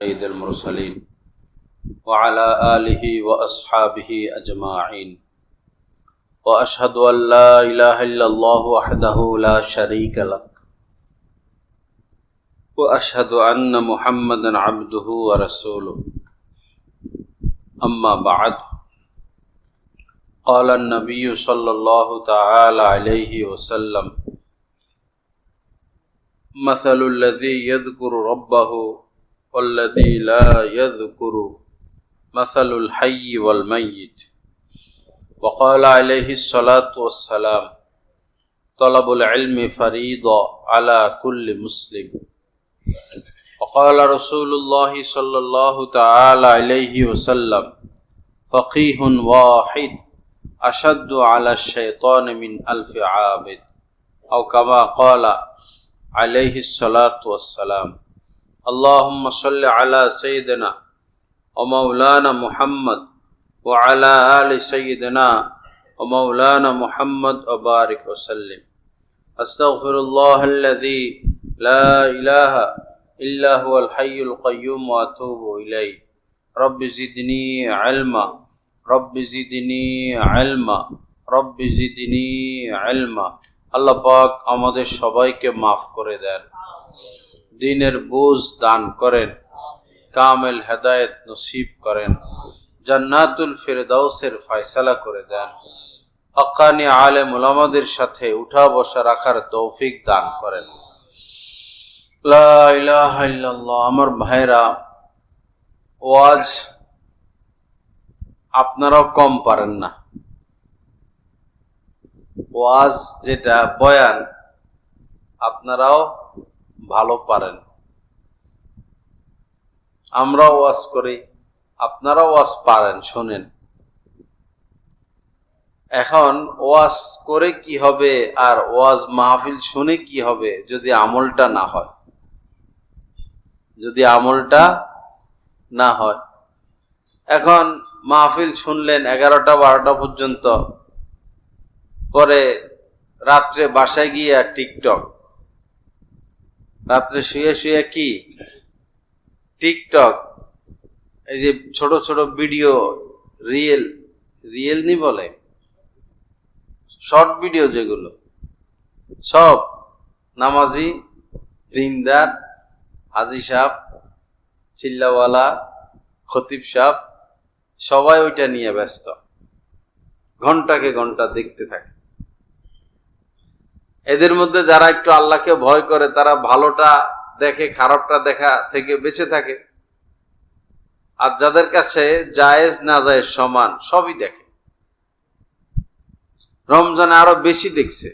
سيد المرسلين وعلى آله وأصحابه أجمعين وأشهد أن لا إله إلا الله وحده لا شريك له وأشهد أن محمدا عبده ورسوله أما بعد قال النبي صلى الله تعالى عليه وسلم مثل الذي يذكر ربه والذي لا يذكر مثل الحي والميت وقال عليه الصلاة والسلام طلب العلم فريضة على كل مسلم وقال رسول الله صلى الله تعالى عليه وسلم فقيه واحد أشد على الشيطان من ألف عابد أو كما قال عليه الصلاة والسلام اللهم صل على سيدنا ومولانا محمد وعلى آل سيدنا ومولانا محمد وبارك وسلم أستغفر الله الذي لا إله إلا هو الحي القيوم وأتوب إليه رب زدني علما رب زدني علما رب زدني علما আল্লাহ পাক আমাদের সবাইকে মাফ করে দেন, দ্বীনের বুঝ দান করেন, কামেল হেদায়েত নসিব করেন, জান্নাতুল ফিরদাউসের ফয়সালা করে দেন, হক্কানি আলেম উলামাদের সাথে উঠা বসা রাখার তৌফিক দান করেন। লা ইলাহা ইল্লাল্লাহ। আমার ভাইরা, ওয়াজ আপনারাও কম পারেন না। ওয়াজ যেটা বয়ান আপনারাও ভালো পারেন। আমরাও ওয়াজ করি, আপনারাও ওয়াজ পারেন, শোনেন। এখন ওয়াজ করে কি হবে আর ওয়াজ মাহফিল শুনে কি হবে যদি আমলটা না হয়? যদি আমলটা না হয়, এখন মাহফিল শুনলেন 11টা-12টা পর্যন্ত, পরে রাত্রে বাসায় গিয়ে টিকটক, রাত্রে শুয়ে শুয়ে কি টিকটক, এই যে ছোট ছোট ভিডিও, রিয়েল নি বলে, শর্ট ভিডিও যেগুলো, সব নামাজি, দিনদার, হাজি সাহেব, চিল্লাওয়ালা, খতিব সাহেব সবাই ওইটা নিয়ে ব্যস্ত, ঘন্টাকে ঘন্টা দেখতে থাকে। এদের মধ্যে যারা একটু আল্লাহকে ভয় করে তারা ভালোটা দেখে, খারাপটা দেখা থেকে বেঁচে থাকে। আর যাদের কাছে জায়েজ না জায়েজ সমান সবই দেখে। রমজানে আরো বেশি দেখছে,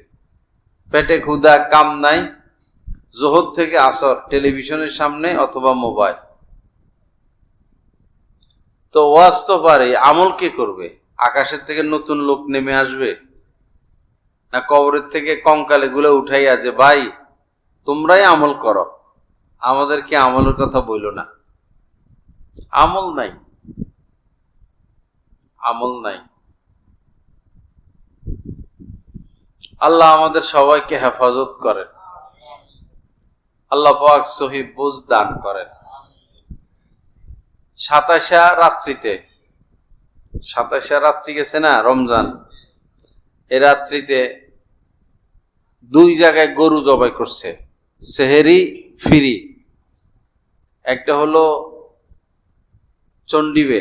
পেটে ক্ষুধা কাম নাই, জোহর থেকে আসর টেলিভিশনের সামনে অথবা মোবাইল। তো ওয়াজ তো পারে, আমল কে করবে? আকাশের থেকে নতুন লোক নেমে আসবে না কবরের থেকে কঙ্কালে গুলো উঠাইয়া যে ভাই তোমরাই আমল করো, আমাদেরকে আমলের কথা বইলো না? আমল নাই, আমল নাই। আল্লাহ আমাদের সবাইকে হেফাজত করেন, আল্লাহ পাক সহি বুঝ দান করেন। 27 রাত্রি গেছে না রমজান, এ রাত্রিতে 2 জায়গায় গরু জবাই করছে, সেহেরি ফিরি। একটা হলো চন্ডিবে,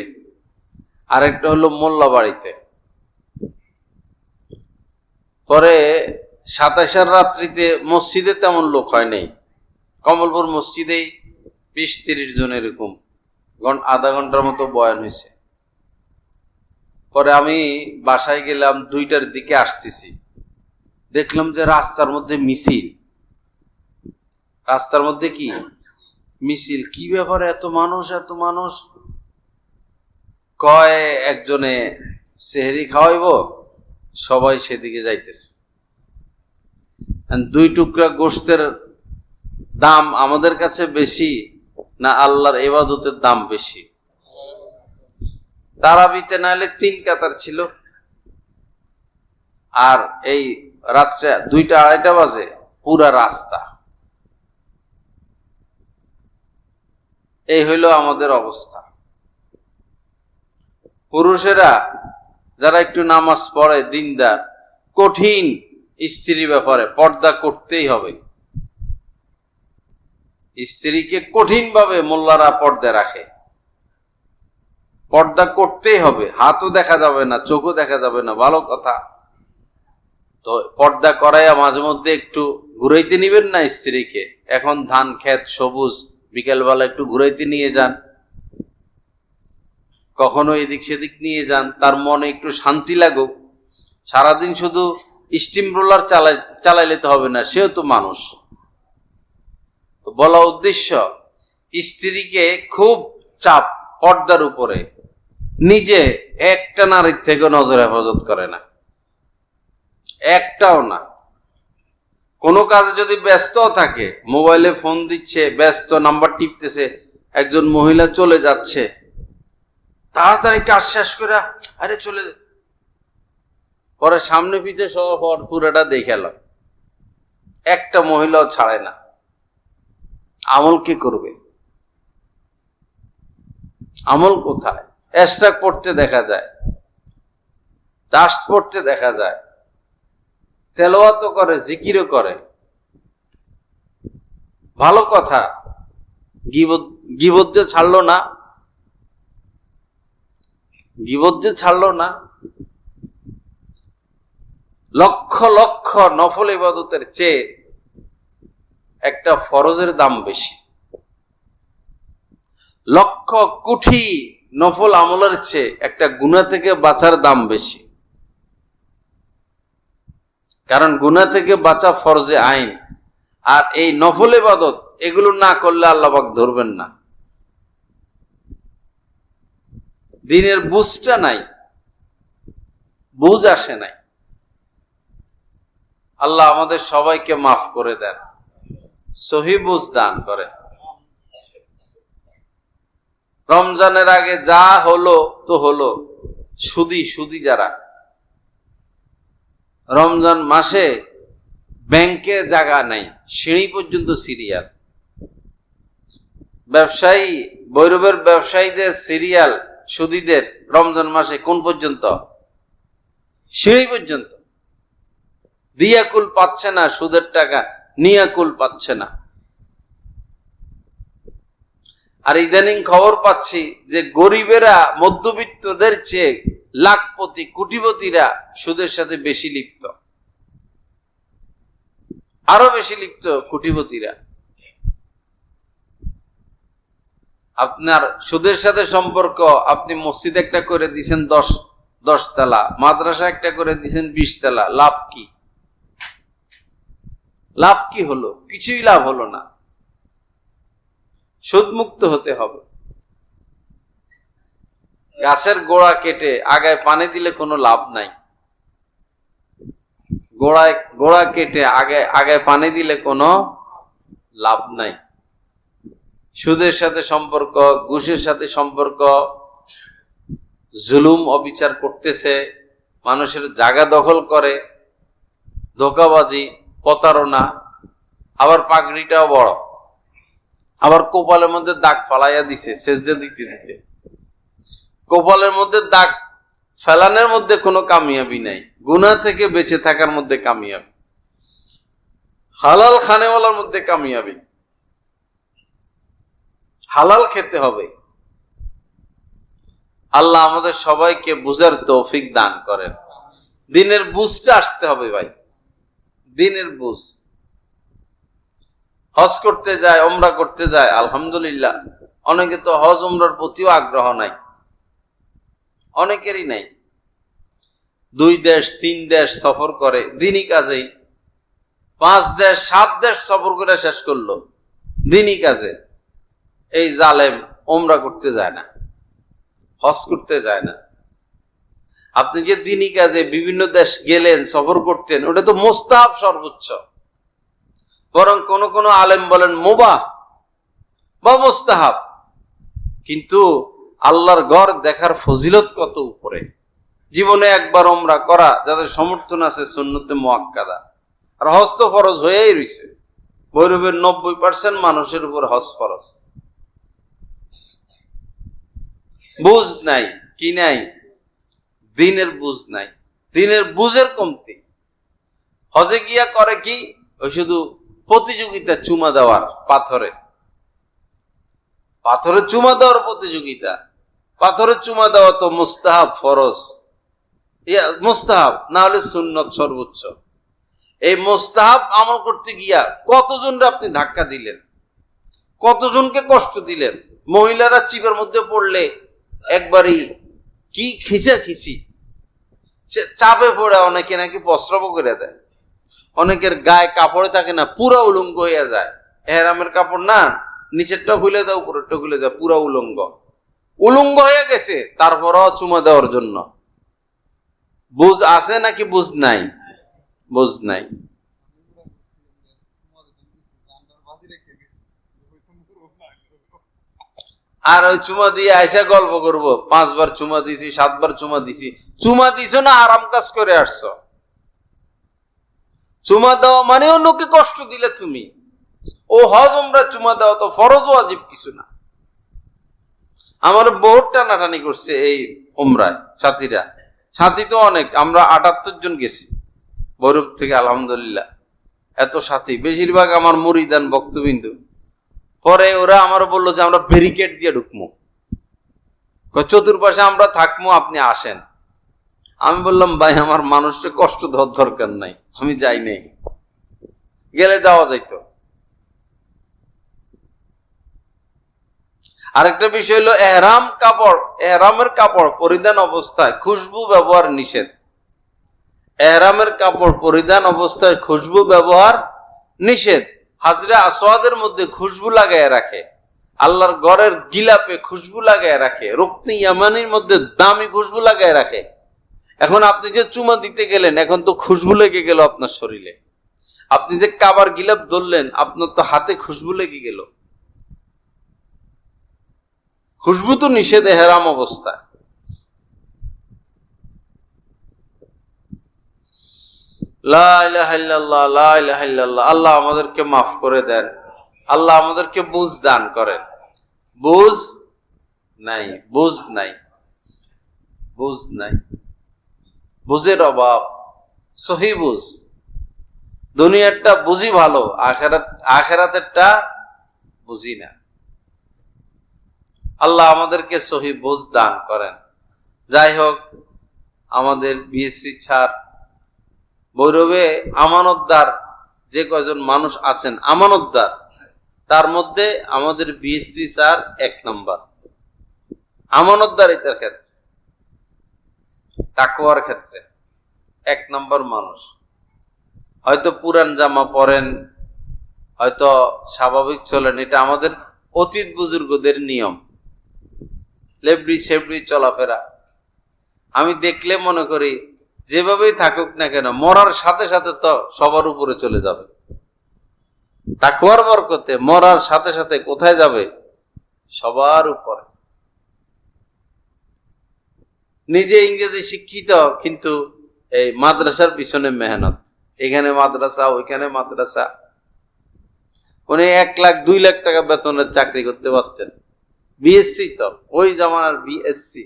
আর একটা হলো মোল্লা বাড়িতে। পরে 27 রাত্রিতে মসজিদে তেমন লোক হয় নাই, কমলপুর মসজিদেই 20-30 জন এরকম, আধা ঘন্টার মতো বয়ান হয়েছে। পরে আমি বাসায় গেলাম, 2টার দিকে আসতেছি, দেখলাম যে রাস্তার মধ্যে মিছিল। রাস্তার মধ্যে কি মিছিল? কি ব্যাপারে এত মানুষ, এত মানুষ? কয় একজনে সেহরি খাওয়াইব, সবাই সেদিকে যাইতেছে। 2 টুকরা গোশতের দাম আমাদের কাছে বেশি না আল্লাহর ইবাদতের দাম বেশি? তারাবিতে নাহলে 3 কাতার ছিল, আর এই রাত্রে 2টা-2:30 বাজে পুরা রাস্তা। এই হইল আমাদের অবস্থা। পুরুষেরা যারা একটু নামাজ পড়ে, দিনদার, কঠিন স্ত্রীর ব্যাপারে পর্দা করতেই হবে। স্ত্রীকে কঠিন ভাবে মোল্লারা পর্দা রাখে, পর্দা করতেই হবে। হাতও দেখা যাবে না, চোখও দেখা যাবে না, ভালো কথা। তো পর্দা করাইয়া মাঝে মধ্যে একটু ঘুরাইতে নিবেন না স্ত্রীকে। এখন ধান ক্ষেত সবুজ, বিকেলবেলা একটু ঘুরাইতে নিয়ে যান, কখনো এদিক সেদিক নিয়ে যান, তার মনে একটু শান্তি লাগুক। সারাদিন শুধু স্টিম রোলার চালাইলে তো হবে না, সেও তো মানুষ। তো বলা উদ্দেশ্য, স্ত্রীকে খুব চাপ পর্দার উপরে, নিজে একটা নারীর থেকে নজর হেফাজত করে না, একটাও না। কোনো কাজে যদি ব্যস্ত থাকে, মোবাইলে ফোন দিচ্ছে, ব্যস্ত, নাম্বার টিপতেছে, একজন মহিলা চলে যাচ্ছে, তাড়াতাড়ি কাজ শেষ করে আরে চলে, পরে সামনে পিছে সহ পুরাটা দেখে এলো, একটা মহিলাও ছাড়ে না। আমল কে করবে? আমল কোথায়? এশরাক পড়তে দেখা যায়, তাস পড়তে দেখা যায়, তেলাওয়াতও করে, জিকিরও করে, ভালো কথা। গীবত যে ছাড়লো না, গীবত যে ছাড়লো না। লক্ষ লক্ষ নফল ইবাদতের চেয়ে একটা ফরজের দাম বেশি, লক্ষ কোটি নফল আমলের চেয়ে একটা গুনাহ থেকে বাঁচার দাম বেশি। কারণ গুনাহ থেকে বাঁচা ফরজে আইন, আর এই নফল ইবাদত এগুলো না করলে আল্লাহ পাক ধরবেন না। দিনের বুঝটা নাই, বুঝ আসে নাই। আল্লাহ আমাদের সবাইকে মাফ করে দেন, সহি বুঝ দান করেন। রমজানের আগে যা হলো তো হলো, সুদি যারা রমজান মাসে ব্যাংকে জায়গা নাই, সিঁড়ি পর্যন্ত সিরিয়াল। ব্যবসায়ী, বৈরবের ব্যবসায়ীদের সিরিয়াল, সুদীদের রমজান মাসে কোন পর্যন্ত? সিঁড়ি পর্যন্ত। দিয়া কুল পাচ্ছে না, সুদের টাকা নিয়া কুল পাচ্ছে না। আর ইদানিং খবর পাচ্ছি যে গরিবেরা মধ্যবিত্তদের চেয়ে লাখপতি কোটিপতিরা সুদের সাথে বেশি লিপ্ত, আরো বেশি লিপ্ত কোটিপতিরা। আপনার সুদের সাথে সম্পর্ক, আপনি মসজিদ একটা করে দিছেন 10 তলা, মাদ্রাসা একটা করে দিছেন 20 তলা, লাভ কি? লাভ কি হলো? কিছুই লাভ হলো না। সুদমুক্ত হতে হবে। গাছের গোড়া কেটে আগায় পানি দিলে কোনো লাভ নাই, গোড়া কেটে আগায় পানি দিলে কোনো লাভ নাই। সুদের সাথে সম্পর্ক, ঘুষের সাথে সম্পর্ক, জুলুম অবিচার করতেছে, মানুষের জায়গা দখল করে, ধোঁকাবাজি, প্রতারণা, আবার পাগড়িটাও বড়, আবার কপালের মধ্যে দাগ ফালাইয়া দিছে সেজদা দিতে দিতে। কপালের মধ্যে দাগ ফেলানোর মধ্যে কোনো কামিয়াবি নাই, গুনাহ থেকে বেঁচে থাকার মধ্যে কামিয়াবি, হালাল খানেওয়ালার মধ্যে কামিয়াবি। হালাল খেতে হবে। আল্লাহ আমাদের সবাইকে বুঝার তৌফিক দান করেন। দিনের বুঝটা আসতে হবে ভাই, দিনের বুঝ। হজ করতে যায়, ওমরা করতে যায়, আলহামদুলিল্লাহ। অনেকে তো হজ ওমরার প্রতিও আগ্রহ নাই, অনেকেরই নাই। 2 দেশ 3 দেশ সফর করে দিনই কাজেই, 5 দেশ 7 দেশ সফর করে শেষ করলো দিনই কাজে। এই জালেম ওমরা করতে যায় না, হজ করতে যায় না। আপনি যে দিনই কাজে বিভিন্ন দেশ গেলেন, সফর করতেন, ওটা তো মুস্তাহাব সর্বোচ্চ। বরং কোন কোন আলেম বলেন মুবাহ বা মুস্তাহাব। কিন্তু আল্লাহর ঘর দেখার ফজিলত কত উপরে। জীবনে একবার ওমরা করা, যাদের সমর্থন আছে, সুন্নতে মুআক্কাদা। আর হজ তো ফরজ হয়েই রয়েছে। ভৈরবের 90% মানুষের উপর হজ ফরজ। বুঝ নাই, কি নাই? দিনের বুঝ নাই, দিনের বুঝের কমতি। হজে গিয়া করে কি, ওই শুধু প্রতিযোগিতা চুমা দেওয়ার, পাথরে পাথরে চুমা দেওয়ার প্রতিযোগিতা। পাথরে চুমা দেওয়া তো মুস্তাহাব, ফরজ, মুস্তাহাব না হলে সুন্নত সর্বোচ্চ। এই মুস্তাহাব আমল করতে গিয়া কতজনকে আপনি ধাক্কা দিলেন, কতজনকে কষ্ট দিলেন। মহিলারা চিপের মধ্যে পড়লে একবারই কি খিচাখিচি, চাপে পড়ে অনেকে নাকি প্রস্রাব করে দেয়, অনেকের গায়ে কাপড়ে থাকে না, পুরা উলঙ্গ হইয়া যায়। এহরামের কাপড় না, নিচেরটা খুলে দেয়, উপরেরটা খুলে দেয়, পুরা উলঙ্গ উলঙ্গ হয়ে গেছে, তারপরও চুমা দেওয়ার জন্য। বুঝ আছে নাকি বুঝ নাই? বুঝ নাই। আর ওই চুমা দিয়ে আইসা গল্প করবো, 5 বার চুমা দিছি, 7 বার চুমা দিছি। চুমা দিছো না আরাম কাজ করে আসছো? চুমা দেওয়া মানে অন্যকে কষ্ট দিলে তুমি। ও হজ উমরা চুমা দেওয়া তো ফরজ ওয়াজিব কিছু না। আমার বহুত টানাটানি করছে এই উমরায় সাথীরা, সাথী তো অনেক, আমরা 78 জন গেছি বৈরব থেকে, আলহামদুলিল্লাহ। এত সাথী, বেশিরভাগ আমার মুরিদান ভক্তবিন্দু। পরে ওরা আমার বললো যে আমরা ব্যারিকেড দিয়ে ঢুকবো, চতুর্পাশে আমরা থাকবো, আপনি আসেন। আমি বললাম ভাই আমার মানুষকে কষ্ট দেওয়ার দরকার নাই, আমি যাই নাই, গেলে যাওয়া যাইতো। আরেকটা বিষয় হলো এহরাম কাপড়, এহরামের কাপড় পরিধান অবস্থায় খুশবু ব্যবহার নিষেধ। এহরামের কাপড় পরিধান অবস্থায় খুশবু ব্যবহার নিষেধ। হাজরে আসওয়াদের মধ্যে খুশবু লাগায় রাখে, আল্লাহর ঘরের গিলাপে খুশবু লাগায় রাখে, রুকনি ইয়ামানির মধ্যে দামি খুশবু লাগায় রাখে। এখন আপনি যে চুমা দিতে গেলেন, এখন তো খুশবু লেগে গেল আপনার শরীরে। আপনি যে কাবার গিলাপ ধরলেন, আপনার তো হাতে খুশবু লেগে গেল। খুশবু তো নিষেধ এহরাম অবস্থায়। লা ইলাহা ইল্লাল্লাহ, লা ইলাহা ইল্লাল্লাহ। আল্লাহ আমাদেরকে মাফ করে দেন, আল্লাহ আমাদেরকে বুঝ দান করেন। বুঝ নাই, বুঝ নাই, বুঝ নাই, বুঝের অভাব। সহি বুঝ, দুনিয়ারটা বুঝি ভালো, আখেরাতেরটা বুঝি না। আল্লাহ আমাদেরকে সহি বুঝ দান করেন। যাই হোক, আমাদের বিএসসি ছাড় ভৈরবে আমানতদার যে কয়জন মানুষ আছেন, আমানতদার, তার মধ্যে আমাদের বিএসসি স্যার 1 নম্বর আমানতদারিতার ক্ষেত্রে, তাকওয়ার ক্ষেত্রে 1 নম্বর মানুষ। হয়তো পুরান জামা পরেন, হয়তো স্বাভাবিক চলেন, এটা আমাদের অতীত বুজুর্গদের নিয়ম, লেবড়ি সেবড়ি চলাফেরা। আমি দেখলে মনে করি যেভাবেই থাকুক না কেন, মরার সাথে সাথে তো সবার উপরে চলে যাবে। তাকওয়ার বরকতে মরার সাথে সাথে কোথায় যাবে? সবার উপরে। নিজে ইংরেজি শিক্ষিত, কিন্তু এই মাদ্রাসার পিছনে মেহনত, এখানে মাদ্রাসা ওইখানে মাদ্রাসা। উনি 1 লাখ 2 লাখ টাকা বেতনের চাকরি করতে পারতেন, বিএসসি তো ওই জামানার বিএসসি,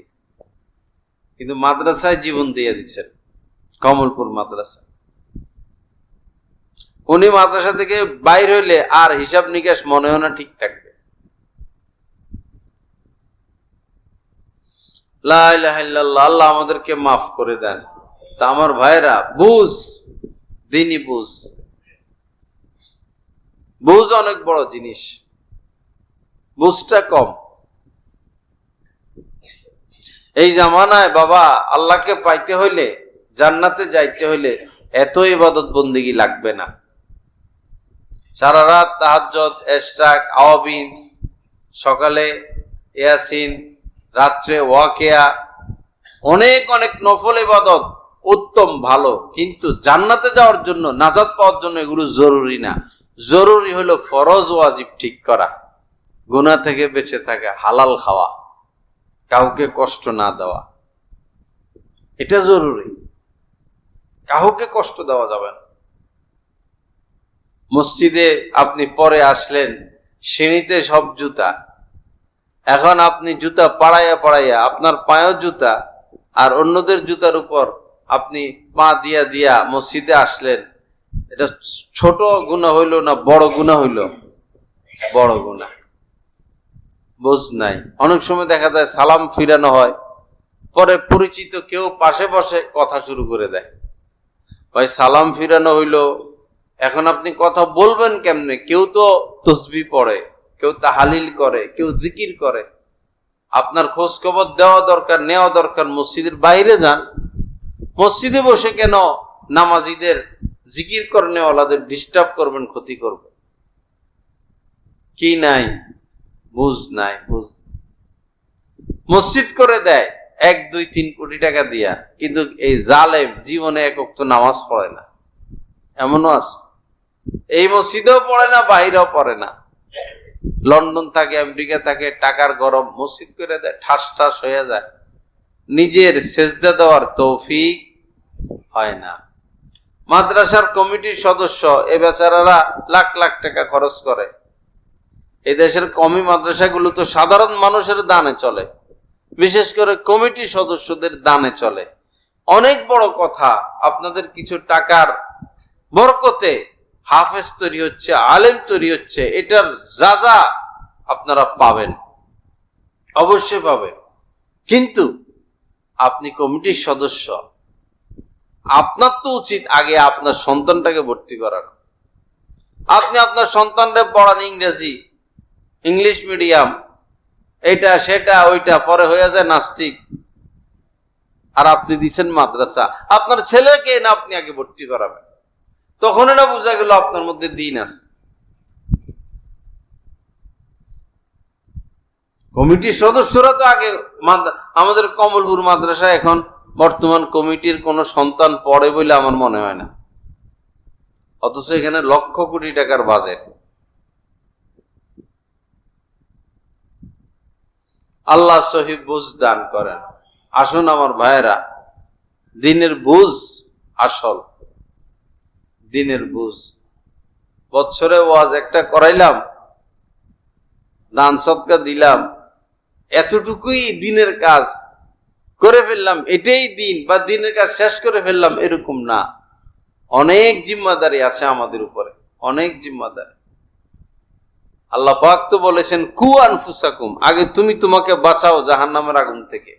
কিন্তু মাদ্রাসায় জীবন দিয়ে দিচ্ছেন, কমলপুর মাদ্রাসা। উনি মাদ্রাসা থেকে বাইর হইলে আর হিসাব নিকাশ মনে হয় না ঠিক থাকবে। লা ইলাহা ইল্লাল্লাহ, আল্লাহ আমাদেরকে মাফ করে দেন। তা আমার ভাইরা, বুঝ, দিনই বুঝ, বুঝ অনেক বড় জিনিস, বুঝটা কম। এই জামানায় বাবা আল্লাহকে পাইতে হইলে, জান্নাতে যাইতে হইলে এত ইবাদত বন্দেগী লাগবে না। সারা রাত তাহাজ্জুদ, ইশরাক, আওয়াবিন, সকালে ইয়াসিন, রাত্রে ওয়াকিয়া, অনেক অনেক নফল ইবাদত উত্তম ভালো, কিন্তু জান্নাতে যাওয়ার জন্য, নাজাত পাওয়ার জন্য এগুলো জরুরি না। জরুরি হলো ফরজ ওয়াজিব ঠিক করা, গুনাহ থেকে বেঁচে থাকা, হালাল খাওয়া, কাউকে কষ্ট না দেওয়া, এটা জরুরি। কাউকে কষ্ট দেওয়া যাবে না। মসজিদে আপনি পরে আসলেন, সিঁড়িতে সব জুতা, এখন আপনি জুতা পাড়াইয়া পাড়াইয়া, আপনার পায়েও জুতা আর অন্যদের জুতার উপর আপনি পা দিয়া দিয়া মসজিদে আসলেন, এটা ছোট গুনাহ হইল না বড় গুনাহ হইল? বড় গুনাহ। বুঝ নাই। অনেক সময় দেখা যায় সালাম ফিরানো হয়, পরে পরিচিত কেউ পাশে বসে কথা শুরু করে দেয়, ভাই সালাম ফিরানো হইল, এখন আপনি কথা বলবেন কেমনে? কেউ তো তসবিহ পড়ে, কেউ তাহালিল করে, কেউ জিকির করে। আপনার খোঁজ খবর দেওয়া দরকার, নেওয়া দরকার। মসজিদের বাইরে যান, মসজিদে বসে কেন নামাজিদের জিকির করনেওয়ালাদের ডিস্টার্ব করবেন, ক্ষতি করবেন? কি নাই? বুঝ নাই। বুঝ মসজিদ করে দেয় 1-2-3 কোটি টাকা দিয়া, কিন্তু এই জালেম জীবনে এক ওয়াক্ত নামাজ পড়ে না, এমনও আছে। এই মসজিদেও পড়ে না, বাইরেও পড়ে না, লন্ডন থাকে, আমেরিকা থাকে, টাকার গরম, মসজিদ করে দেয়, ঠাস ঠাস হয়ে যায়, নিজের সেজদা দেওয়ার তৌফিক হয় না। মাদ্রাসার কমিটির সদস্য এ বেচারারা লাখ লাখ টাকা খরচ করে। এই দেশের কমি মাদ্রাসাগুলো তো সাধারণ মানুষের দানে চলে, বিশেষ করে কমিটির সদস্যদের দানে চলে। অনেক বড় কথা, আপনাদের কিছু টাকার বরকতে হাফেজ তৈরি হচ্ছে, আলেম তৈরি হচ্ছে, এটার যা আপনারা পাবেন, অবশ্যই পাবেন। কিন্তু আপনি কমিটির সদস্য, আপনার তো উচিত আগে আপনার সন্তানটাকে ভর্তি করানো। আপনি আপনার সন্তানরা পড়ান ইংরেজি, ইংলিশ মিডিয়াম, এটা সেটা ওইটা, পরে হয়ে যায় নাস্তিক, আর আপনি দিচ্ছেন মাদ্রাসা। আপনার ছেলেকে না আপনি আগে ভর্তি করাবেন, তখন এটা বোঝা গেল আপনার মধ্যে দিন আছে। কমিটির সদস্যরা তো আগে, আমাদের কমলপুর মাদ্রাসা এখন বর্তমান কমিটির কোন সন্তান পড়ে বলে আমার মনে হয় না, অথচ এখানে লক্ষ কোটি টাকার বাজেট। আল্লাহ সহিহ বুঝ দান করেন। আসুন আমার ভাইয়েরা, দিনের বুঝ আসল, দিনের বুঝ। বৎসরে ওয়াজ একটা করাইলাম, দান সদকা দিলাম, এতটুকুই দিনের কাজ করে ফেললাম, এটাই দিন, বা দিনের কাজ শেষ করে ফেললাম, এরকম না। অনেক জিম্মাদারি আছে আমাদের উপরে, অনেক জিম্মাদারি। আল্লাহ পাক তো বলেছেন কু আনফুসাকুম, আগে তুমি তোমাকে বাঁচাও জাহান্নামের আগুন থেকে।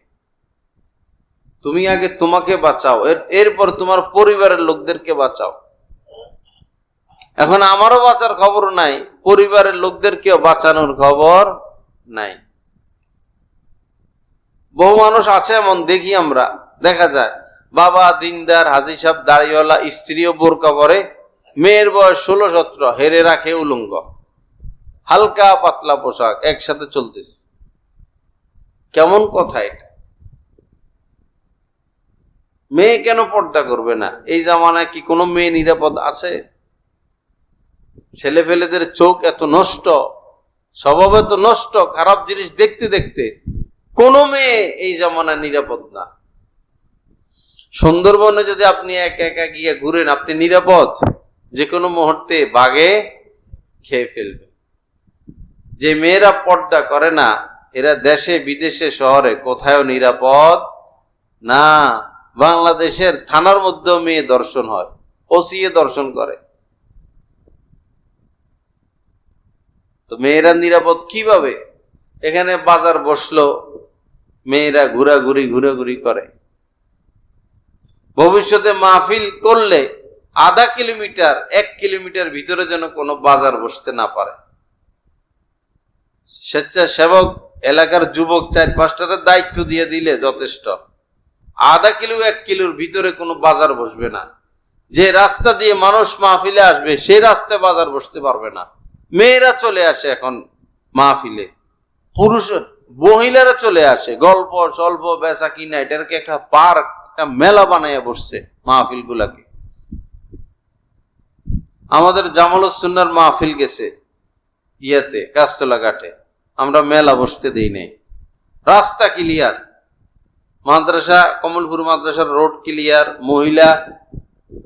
তুমি আগে তোমাকে বাঁচাও, এরপর তোমার পরিবারের লোকদেরকে বাঁচাও। এখন আমারও বাঁচার খবর নাই, পরিবারের লোকদেরকেও বাঁচানোর খবর নাই। বহু মানুষ আছে এমন, দেখি আমরা, দেখা যায় বাবা দিনদার, হাজী সাহেব দাড়িওয়ালা, স্ত্রীও বোরকা পরে, মেয়ের বয়স 16-17, হেরে রাখে উলঙ্গ, হালকা পাতলা পোশাক, একসাথে চলতেছে। কেমন কথা এটা? মেয়ে কেন পর্দা করবে না? এই জামানায় কি কোনো মেয়ে নিরাপদ আছে? ছেলে ফেলেদের চোখ এত নষ্ট, স্বভাব এত নষ্ট, খারাপ জিনিস দেখতে দেখতে কোন মেয়ে এই জামানায় নিরাপদ না। সুন্দরবনে যদি আপনি একা একা গিয়ে ঘুরেন, আপনি নিরাপদ? যে কোনো মুহূর্তে বাঘে খেয়ে ফেলবে। যে মেয়েরা পর্দা করে না, এরা দেশে বিদেশে শহরে কোথাও নিরাপদ না। বাংলাদেশের থানার মধ্যেও মেয়ে দর্শন হয়, ওসিএ দর্শন করে। তো মেয়েরা নিরাপদ কিভাবে? এখানে বাজার বসলো, মেয়েরা ঘোরাঘুরি করে। ভবিষ্যতে মাহফিল করলে আধা কিলোমিটার 1 কিলোমিটার ভিতরে যেন কোনো বাজার বসতে না পারে। স্বেচ্ছাসেবক এলাকার যুবক 4-5টার দায়িত্ব দিয়ে দিলে যথেষ্ট। আধা কিলো 1 কিলোর ভিতরে কোনো বাজার বসবে না। যে রাস্তা দিয়ে মানুষ মাহফিলে আসবে, সেই রাস্তায় বাজার বসতে পারবে না। মেয়েরা চলে আসে এখন মাহফিলে, পুরুষ মহিলারা চলে আসে, গল্প স্বল্প বেচা কিনা, এটাকে একটা পার্ক, একটা মেলা বানাইয়া বসছে মাহফিল গুলাকে। আমাদের জামালুস সুন্নাহর মাহফিল গেছে ইয়াতে গাছতলা ঘাটে, আমরা মেলা বসতে দেই নাই। রাস্তা ক্লিয়ার, মাদ্রাসা কমলপুর মাদ্রাসার রোড ক্লিয়ার, মহিলা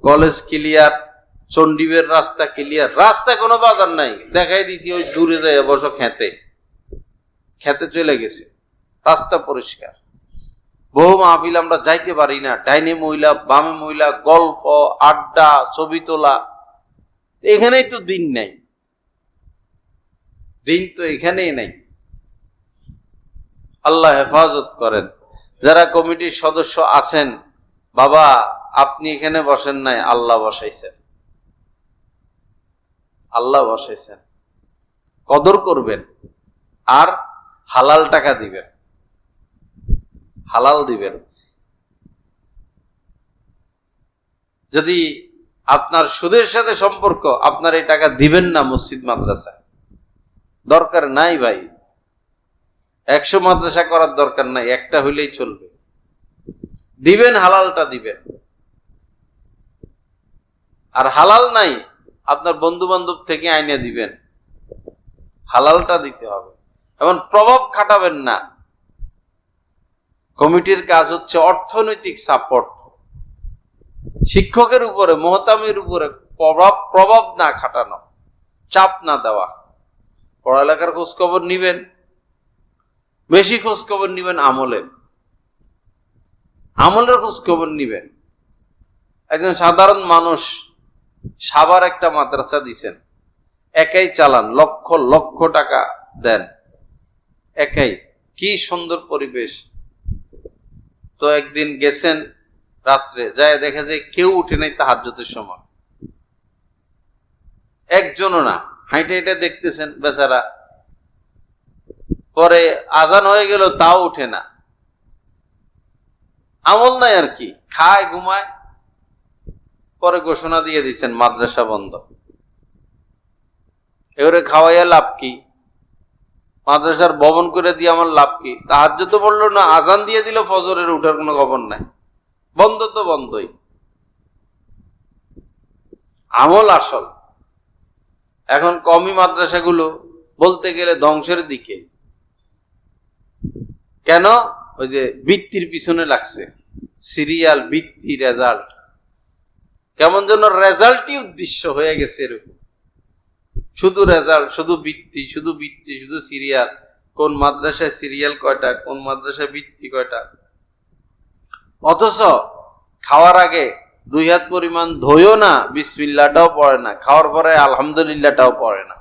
কলেজ ক্লিয়ার, চন্ডিবের রাস্তা ক্লিয়ার, রাস্তায় কোনো বাজার নাই। দেখাই দিছি ওই দূরে যায় বসো খেতে, খেতে চলে গেছে, রাস্তা পরিষ্কার। বহু মাহফিল আমরা যাইতে পারি না, ডাইনে মহিলা বামে মহিলা, গল্প আড্ডা ছবি তোলা। এখানেই তো দিন নাই, দিন তো এখানেই নাই। আল্লাহ হেফাজত করেন। যারা কমিটির সদস্য আছেন, বাবা আপনি এখানে বসেন নাই, আল্লাহ বসাইছেন, আল্লাহ বসাইছেন। কদর করবেন আর হালাল টাকা দিবেন, হালাল দিবেন। যদি আপনার সুদের সাথে সম্পর্ক, আপনার এই টাকা দিবেন না মসজিদ মাদ্রাসায়, দরকার নাই ভাই। 100 মাদ্রাসা করার দরকার নাই, একটা হইলেই চলবে। দিবেন, হালালটা দিবেন। আর হালাল নাই, আপনার বন্ধু বান্ধব থেকে আইনে দিবেন, হালালটা দিতে হবে। এমন প্রভাব খাটাবেন না। কমিটির কাজ হচ্ছে অর্থনৈতিক সাপোর্ট, শিক্ষকের উপরে মোহতামির উপরে প্রভাব না খাটানো, চাপ না দেওয়া। পড়ালেখার খোঁজ খবর নিবেন, বেশি খোঁজ খবর নিবেন আমলের খোঁজ খবর নিবেন। একজন সাধারণ মানুষ সাভার একটা মাদ্রাসা দিছেন, একাই চালান, লক্ষ লক্ষ টাকা দেন একাই, কি সুন্দর পরিবেশ। তো একদিন গেছেন রাত্রে, যায় দেখে যে কেউ উঠে নাই তাহাজ্জুদের সময়, একজনও না। হাইটে হাইটে দেখতেছেন বেচারা। পরে আজান হয়ে গেল, তাও উঠে না। আমল নাই আর কি, খায় ঘুমায়। পরে ঘোষণা দিয়ে দিচ্ছেন মাদ্রাসা বন্ধ। এবারে খাওয়াইয়া লাভ কি? মাদ্রাসার ভবন করে দিয়ে আমার লাভ কি? তাহাজ্জুদ তো বললো না, আজান দিয়ে দিল, ফজরের উঠার কোনো খবর নাই। বন্ধ তো বন্ধই। আমল আসল। এখন কমি মাদ্রাসাগুলো বলতে গেলে ধ্বংসের দিকে। কেন? ওই যে বৃত্তির পিছনে লাগছে, সিরিয়াল, বৃত্তি, রেজাল্ট। কেমন যেন রেজাল্টই উদ্দেশ্য হয়ে গেছে এরকম। শুধু রেজাল্ট, শুধু বৃত্তি, শুধু বৃত্তি, শুধু সিরিয়াল। কোন মাদ্রাসায় সিরিয়াল কয়টা, কোন মাদ্রাসায় বৃত্তি কয়টা। অথচ খাওয়ার আগে 2 হাত পরিমাণ ধোয়ও না, বিসমিল্লাহটাও পড়ে না, খাওয়ার পরে আলহামদুলিল্লাহটাও পড়ে না,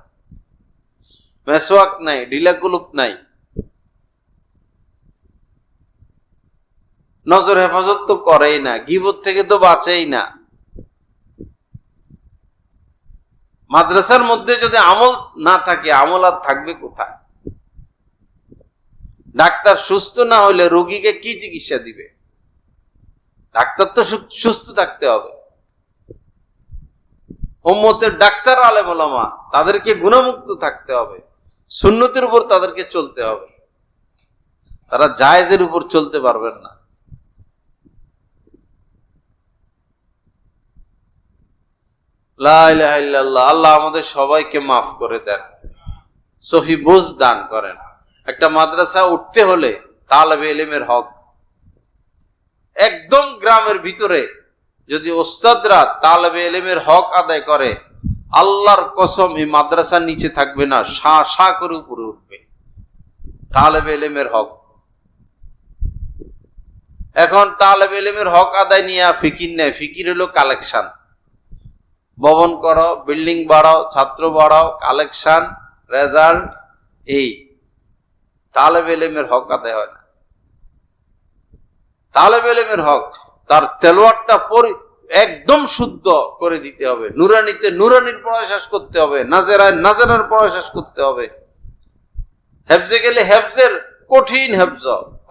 মেসওয়াক নাই, ঢিলাকুলুপ নাই, নজর হেফাজত তো করেই না, গীবত থেকে তো বাঁচেই না। মাদ্রাসার মধ্যে যদি আমল না থাকে, আমল আর থাকবে কোথায়? ডাক্তার সুস্থ না হলে রোগীকে কি চিকিৎসা দিবে? ডাক্তার তো সুস্থ থাকতে হবে। উম্মতের ডাক্তার আলেম ওলামা, তাদেরকে গুণমুক্ত থাকতে হবে, সুন্নতের উপর তাদেরকে চলতে হবে। তারা জায়েজের উপর চলতে পারবেন না। লা ইলাহা ইল্লাল্লাহ। আল্লাহ আমাদের সবাইকে মাফ করে দেন, সহি বুঝ দান করেন। একটা মাদ্রাসা উঠতে হলে তালেবে ইলমের হক। একদম গ্রামের ভিতরে যদি ওস্তাদরা তালেবে ইলমের হক আদায় করে, আল্লাহর কসম এই মাদ্রাসার নিচে থাকবে না, শা শা করে উপরে উঠবে তালেবে ইলমের হক। এখন তালেবে ইলমের হক আদায় নিয়ে ফিকির নেই। ফিকির হলো কালেকশন। ভবন করো, বিল্ডিং বাড়াও, ছাত্র বাড়াও, কালেকশন, রেজাল্ট। এই তালেবে ইলমের হক আদায় হয় না। তালেবে ইলমের হক তার তেলাওয়াতটা একদম শুদ্ধ করে দিতে হবে, নুরানিতে নুরানির পড়া শেষ করতে হবে, নাজেরায় নাজেরার পড়া শেষ করতে হবে। হেফজে গেলে হেফজের কঠিন হেফজ।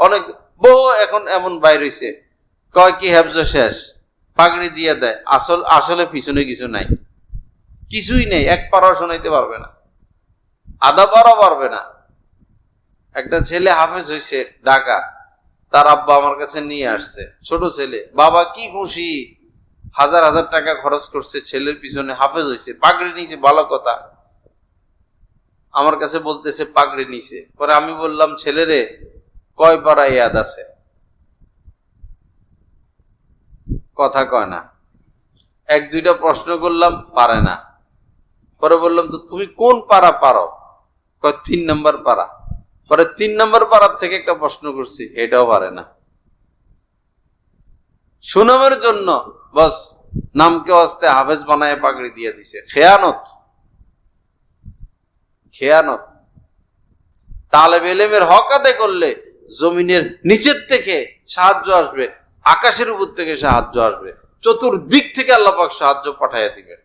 অনেক বহু এখন এমন বাইর হইছে, কয় কি হেফজ শেষ, পাগড়ি দিয়ে দেয়। আসলে পিছনে কিছু নাই, কিছুই নেই। এক পারাও শোনাইতে পারবে না, আধা পারাও পারবে না। একটা ছেলে হাফেজ হয়েছে ঢাকা, তার আব্বা আমার কাছে নিয়ে আসছে, ছোট ছেলে। বাবা কি খুশি, 1000 টাকা খরচ করছে ছেলের পিছনে, হাফেজ হয়েছে, পাগড়ি নিয়েছে, ভালো কথা। আমার কাছে বলতেছে পাগড়ি নিছে। পরে আমি বললাম, ছেলেরে কয় পারা ইয়াদ আছে? কথা কয় না। 1-2টা প্রশ্ন করলাম, পারে না। পরে বললাম, তো তুমি কোন পারা পারো? কয় 3 নম্বর পারা। পরে 3 নম্বর পাড়ার থেকে একটা প্রশ্ন করছি, এটাও পারে না। সুনামের জন্য বাস নামকে আস্তে হাফেজ বানায় পাগড়ি দিয়ে দিছে। খেয়ানত, খেয়ানত। তালেব ইলমের হক আদায় করলে জমিনের নিচের থেকে সাহায্য আসবে, আকাশের উপর থেকে সাহায্য আসবে, চতুর্দিক থেকে আল্লাহ পাক সাহায্য পাঠাইয়া দিবেন।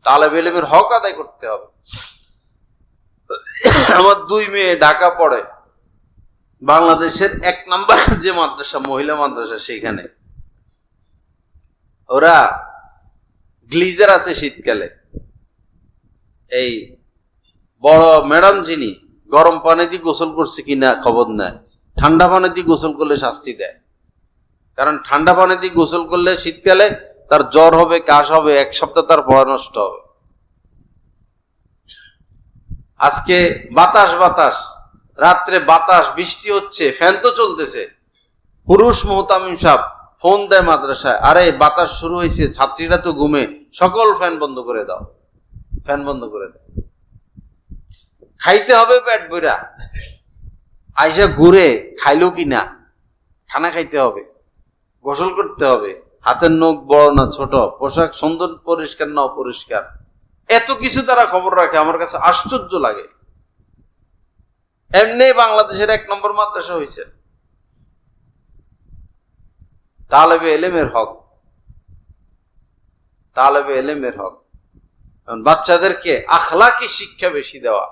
তালেব ইলমের হক আদায় করতে হবে। আমার 2 মেয়ে ঢাকা পড়ে, বাংলাদেশের 1 নম্বর যে মাদ্রাসা, মহিলা মাদ্রাসা, সেখানে ওরা গ্লিজার আছে শীতকালে। এই বড় ম্যাডাম যিনি গরম পানি দিয়ে গোসল করছে কিনা খবর নেয়, ঠান্ডা পানি দিয়ে গোসল করলে শাস্তি দেয়। কারণ ঠান্ডা পানি দিয়ে গোসল করলে শীতকালে তার জ্বর হবে, কাশ হবে, 1 সপ্তাহ তার পড়া নষ্ট হবে। আজকে বাতাস, রাত্রে বাতাস, বৃষ্টি হচ্ছে, ফ্যান তো চলতেছে। পুরুষ মুহতামিম সাহেব ফোন দেয় মাদ্রাসায়, আরে বাতাস শুরু হয়েছে, ছাত্রীরা তো ঘুমে, সকল ফ্যান বন্ধ করে দাও, ফ্যান বন্ধ করে দাও। খাইতে হবে পেট ভরা, আইসা ঘুরে খাইলো কিনা, খানা খাইতে হবে, গোসল করতে হবে, হাতের নখ বড় না ছোট, পোশাক সুন্দর পরিষ্কার না অপরিষ্কার, এত কিছু তারা খবর রাখে। আমার কাছে আশ্চর্য লাগে। এমনি বাংলাদেশের 1 নম্বর মাদ্রাসা হয়েছে। তালেবে ইলমের হক, তালেবে ইলমের হক। বাচ্চাদেরকে আখলাকি শিক্ষা বেশি দেওয়া,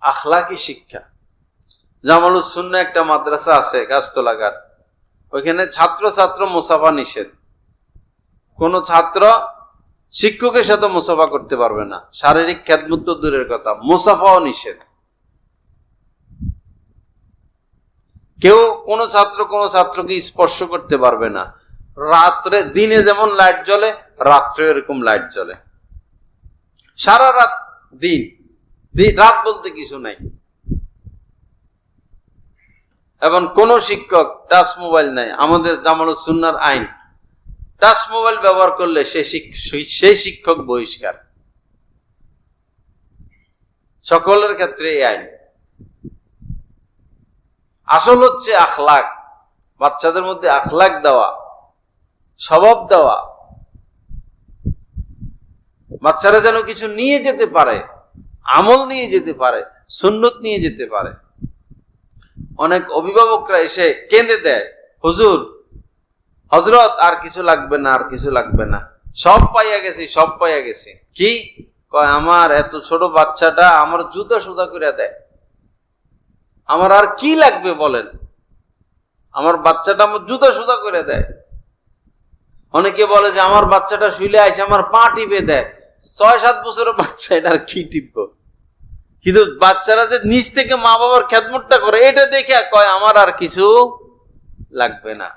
আখলাকি শিক্ষা। জামালুস সুন্নাহ একটা মাদ্রাসা আছে গাছতলা ঘাট, ওইখানে ছাত্র ছাত্র মুসাফা নিষেধ। কোন ছাত্র শিক্ষকের সাথে মুসাফা করতে পারবে না, শারীরিক খেদমত তো দূরের কথা, মুসাফাও নিষেধ। কেউ কোন ছাত্রকে স্পর্শ করতে পারবে না। রাত্রে, দিনে যেমন লাইট জ্বলে, রাত্রে এরকম লাইট জ্বলে, সারা রাত দিন, রাত বলতে কিছু নাই। এবং কোন শিক্ষক টাচ মোবাইল নাই। আমাদের জামালুস সুন্নাহর আইন, টাচ মোবাইল ব্যবহার করলে সেই শিক্ষক বহিষ্কার। সকলের ক্ষেত্রে এই আইন। আসল হচ্ছে আখলাক, বাচ্চাদের মধ্যে আখলাক দেওয়া, স্বভাব দেওয়া। বাচ্চারা যেন কিছু নিয়ে যেতে পারে, আমল নিয়ে যেতে পারে, সুন্নত নিয়ে যেতে পারে। অনেক অভিভাবকরা এসে কেঁদে দেয়, হুজুর, হযরত আর কিছু লাগবে না, আর কিছু লাগবে না, সব পাইয়া গেছি, সব পাইয়া গেছি। কি কয়, আমার এত ছোট বাচ্চাটা আমার জুতা সুতা করে দেয়, আমার আর কি লাগবে বলেন, আমার বাচ্চাটা আমার জুতা সুতা করে দেয়। অনেকে বলে যে আমার বাচ্চাটা শুইলে আইসে আমার পা টিপে দেয়। 6-7 বছরের বাচ্চা, এটা আর কি টিপব? কিন্তু বাচ্চারা যে নিজ থেকে মা বাবার খেদমতটা করে, এটা দেখে কয় আমার আর কিছু লাগবে না।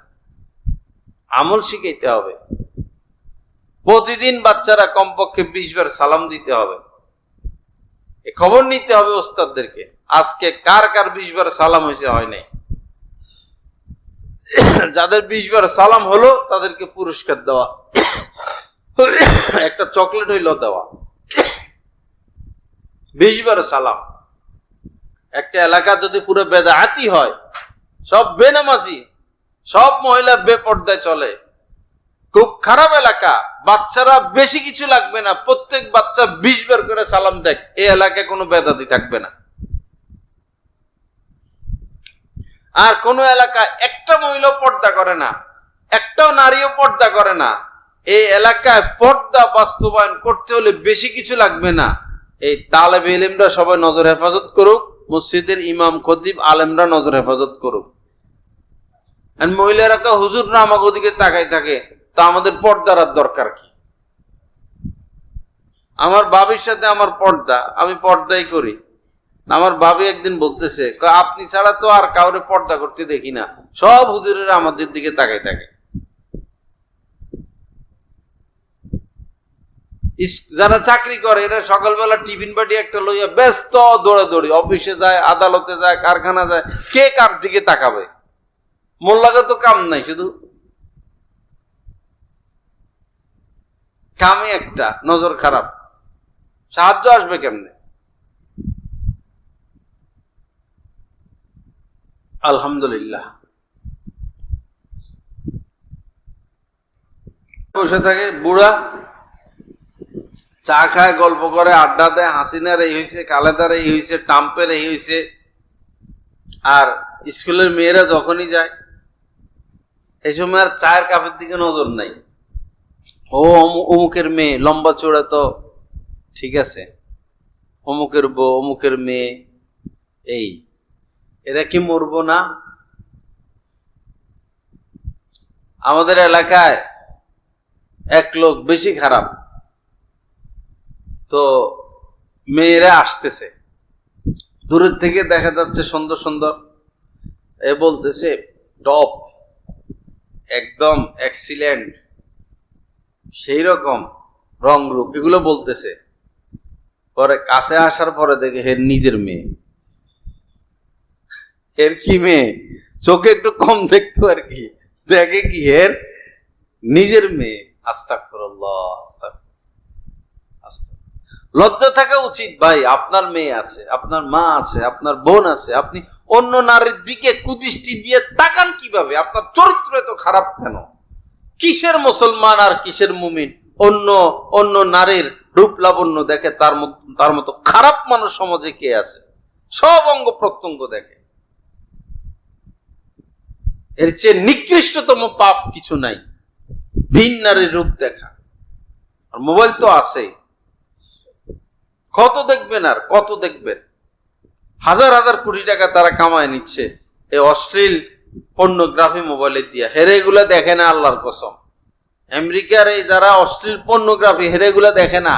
আমল শিখাইতে হবে। প্রতিদিন বাচ্চারা কমপক্ষে 20 বার সালাম দিতে হবে। খবর নিতে হবে ওস্তাদদেরকে, আজকে কার কার 20 বার সালাম হয়েছে, হয় নাই। যাদের 20 বার সালাম হলো তাদেরকে পুরস্কার দেওয়া, একটা চকলেট হইল দেওয়া। 20 বার সালাম। একটা এলাকা যদি পুরো বেদাতি হয়, সব বেনামাজি, সব মহিলা বেপর্দায় চলে, খুব খারাপ এলাকা, বাচ্চারা বেশি কিছু লাগবে না, প্রত্যেক বাচ্চা 20 বার করে সালাম দেখ, এই এলাকায় কোনো বেদাতি থাকবে না। আর কোন এলাকায় একটা মহিলা পর্দা করে না, একটাও নারীও পর্দা করে না, এই এলাকায় পর্দা বাস্তবায়ন করতে হলে বেশি কিছু লাগবে না। এই তালেবে ইলমরা সবাই নজর হেফাজত করুক, মসজিদের ইমাম খতিব আলেমরা নজর হেফাজত করুক। আর মহিলারা কে হুজুর না আমাকে ওদিকে তাকাই থাকে, তা আমাদের পর্দার আর দরকার কি? আমার বাবির সাথে আমার পর্দা, আমি পর্দাই করি। আমার ভাবি একদিন বলতেছে, আপনি ছাড়া তো আর কাউরে পর্দা করতে দেখি না, সব হুজুরেরা আমাদের দিকে তাকাই থাকে। যারা চাকরি করে এরা সকালবেলা টিফিন বাটি একটা লইয়া ব্যস্ত, দৌড়াদৌড়ি, অফিসে যায়, আদালতে যায়, কারখানা যায়, কে কার দিকে তাকাবে? মোল্লাকে তো কাম নাই, শুধু কামে একটা, নজর খারাপ, সাহায্য আসবে কেমনে? আলহামদুলিল্লাহ। বসে থাকে বুড়া, চা খায়, গল্প করে, আড্ডা দেয়, হাসিনার এই হয়েছে, খালেদার এই হয়েছে, ট্রাম্পের এই হয়েছে। আর স্কুলের মেয়েরা যখনই যায় এই সময় আর চায়ের কাপের দিকে নজর নাই। ও অমুকের মেয়ে লম্বা চোড়া, তো ঠিক আছে, অমুকের বউ, অমুকের মেয়ে, এই এরা কি মরবো না? আমাদের এলাকায় এক লোক বেশি খারাপ, তো মেয়েরা আসতেছে, দূরের থেকে দেখা যাচ্ছে সুন্দর সুন্দর, এ বলতেছে টপ, একদম এক্সিলেন্ট, সেই রকম রং রূপ, এগুলো বলতেছে। পরে কাছে আসার পরে দেখে হের নিজের মেয়ে। এর কি মেয়ে? চোখে একটু কম দেখতো আর কি, দেখে কি এর নিজের মেয়ে। আস্তাগফিরুল্লাহ, আস্তাগফিরুল্লাহ। লজ্জা থাকা উচিত ভাই। আপনার মেয়ে আছে, আপনার মা আছে, আপনার বোন আছে, আপনি অন্য নারীর দিকে কুদৃষ্টি দিয়ে তাকান কিভাবে? আপনার চরিত্র এত খারাপ কেন? কিসের মুসলমান আর কিসের মুমিন অন্য অন্য নারীর রূপ লাবণ্য দেখে? তার মতো খারাপ মানুষ সমাজে কে আছে? সব অঙ্গ প্রত্যঙ্গ দেখে। এর চেয়ে নিকৃষ্টতম পাপ কিছু নাই, ভিন নারীর রূপ দেখা। আর মোবাইল তো আছেই, কত দেখবেন আর কত দেখবেন। হাজার হাজার কোটি টাকা তারা কামায় নিচ্ছে এই অশ্লীল পর্নোগ্রাফি মোবাইলে দিয়া। হেরে এগুলা দেখে না, আল্লাহর কসম। আমেরিকার এই যারা অশ্লীল পর্নোগ্রাফি, হেরে এগুলা দেখে না।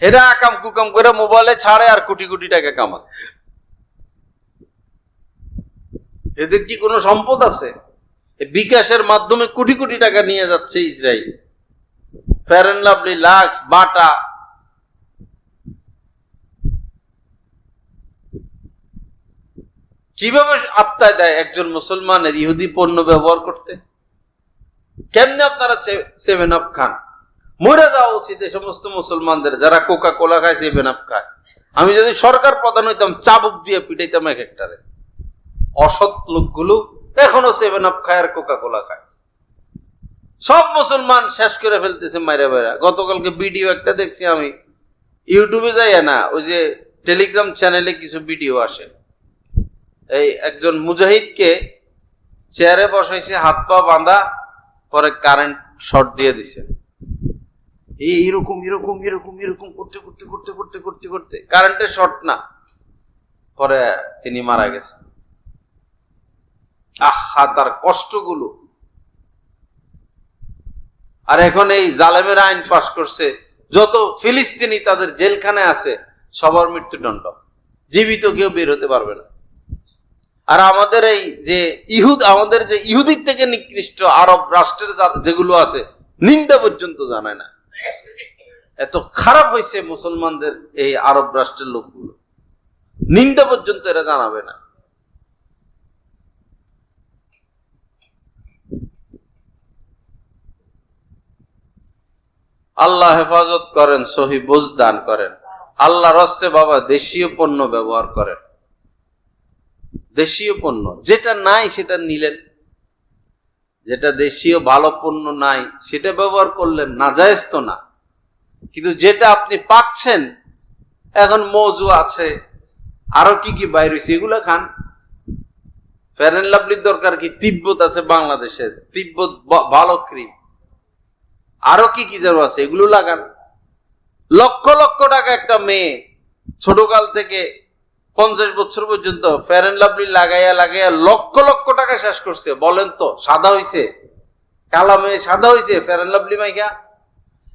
হেরা আকাম কুকাম করে মোবাইলে ছাড়ে আর কোটি কোটি টাকা কামায়। এদের কি কোনো সম্পদ আছে? বিকাশের মাধ্যমে কোটি কোটি টাকা নিয়ে যাচ্ছে Israel. Fair and Lovely, Lux, Bata. কিভাবে আত্মায় দেয় একজন মুসলমানের ইহুদি পণ্য ব্যবহার করতে? কেমনে আপনারা 7 আপ খান? মরে যাওয়া উচিত এই সমস্ত মুসলমানদের যারা কোকা কোলা খায়, 7 আপ খায়। আমি যদি সরকার প্রধান হইতাম, চাবুক দিয়ে পিটাইতাম এক একটারে। অসৎ লোকগুলো এখনো 7 আপ খায় আর কোকা কোলা খায়। সব মুসলমান শেষ করে ফেলতেছে মাইরা মাইরা। গতকালকে ভিডিও একটা দেখছি আমি, ইউটিউবে যাই না, ওই যে টেলিগ্রাম চ্যানেলে কিছু ভিডিও আসে। এই একজন মুজাহিদকে চেয়ারে বসাইছে, হাত পা বাঁধা, পরে কারেন্ট শর্ট দিয়ে দিছে। এইরকম এরকম এরকম এরকম করতে করতে করতে করতে করতে করতে কারেন্টের শর্ট না, পরে তিনি মারা গেছেন। আহা, তার কষ্টগুলো। আর এখন এই জালেমের আইন পাশ করছে, যত ফিলিস্তিনি তাদের জেলখানায় আছে সবার মৃত্যুদণ্ড, জীবিত কেউ বের হতে পারবে না। আর আমাদের এই যে আমাদের যে ইহুদির থেকে নিকৃষ্ট আরব রাষ্ট্রের যেগুলো আছে, নিন্দা পর্যন্ত জানায় না। এত খারাপ হয়েছে মুসলমানদের এই আরব রাষ্ট্রের লোকগুলো, নিন্দা পর্যন্ত এরা জানাবে না। আল্লাহ হেফাজত করেন, সহি বুঝ দান করেন। আল্লাহর হস্তে বাবা দেশীয় পণ্য ব্যবহার করেন। দেশীয় পণ্য যেটা নাই সেটা নিলেন, যেটা দেশীয় ভালো পণ্য নাই সেটা ব্যবহার করলেন, নাজায়েজ তো না। কিন্তু যেটা আপনি পাচ্ছেন, এখন মজু আছে, আরো কি কি বাইর হয়েছে, এগুলো খান। ফেয়ার অ্যান্ড লাভলির দরকার কি? তিব্বত আছে বাংলাদেশের, তিব্বত ভালো ক্রিম, আরো কি কি যেন আছে, এগুলো লাগান। লক্ষ লক্ষ টাকা একটা মেয়ে ছোটকাল থেকে 50 বছর পর্যন্ত ফেয়ার অ্যান্ড লাভলি লাগাইয়া লাগাইয়া লক্ষ লক্ষ টাকা শেষ করছে। বলেন তো, সাদা হইছে? কালা মেয়ে সাদা হইছে ফেয়ার অ্যান্ড লাভলি মাইকা?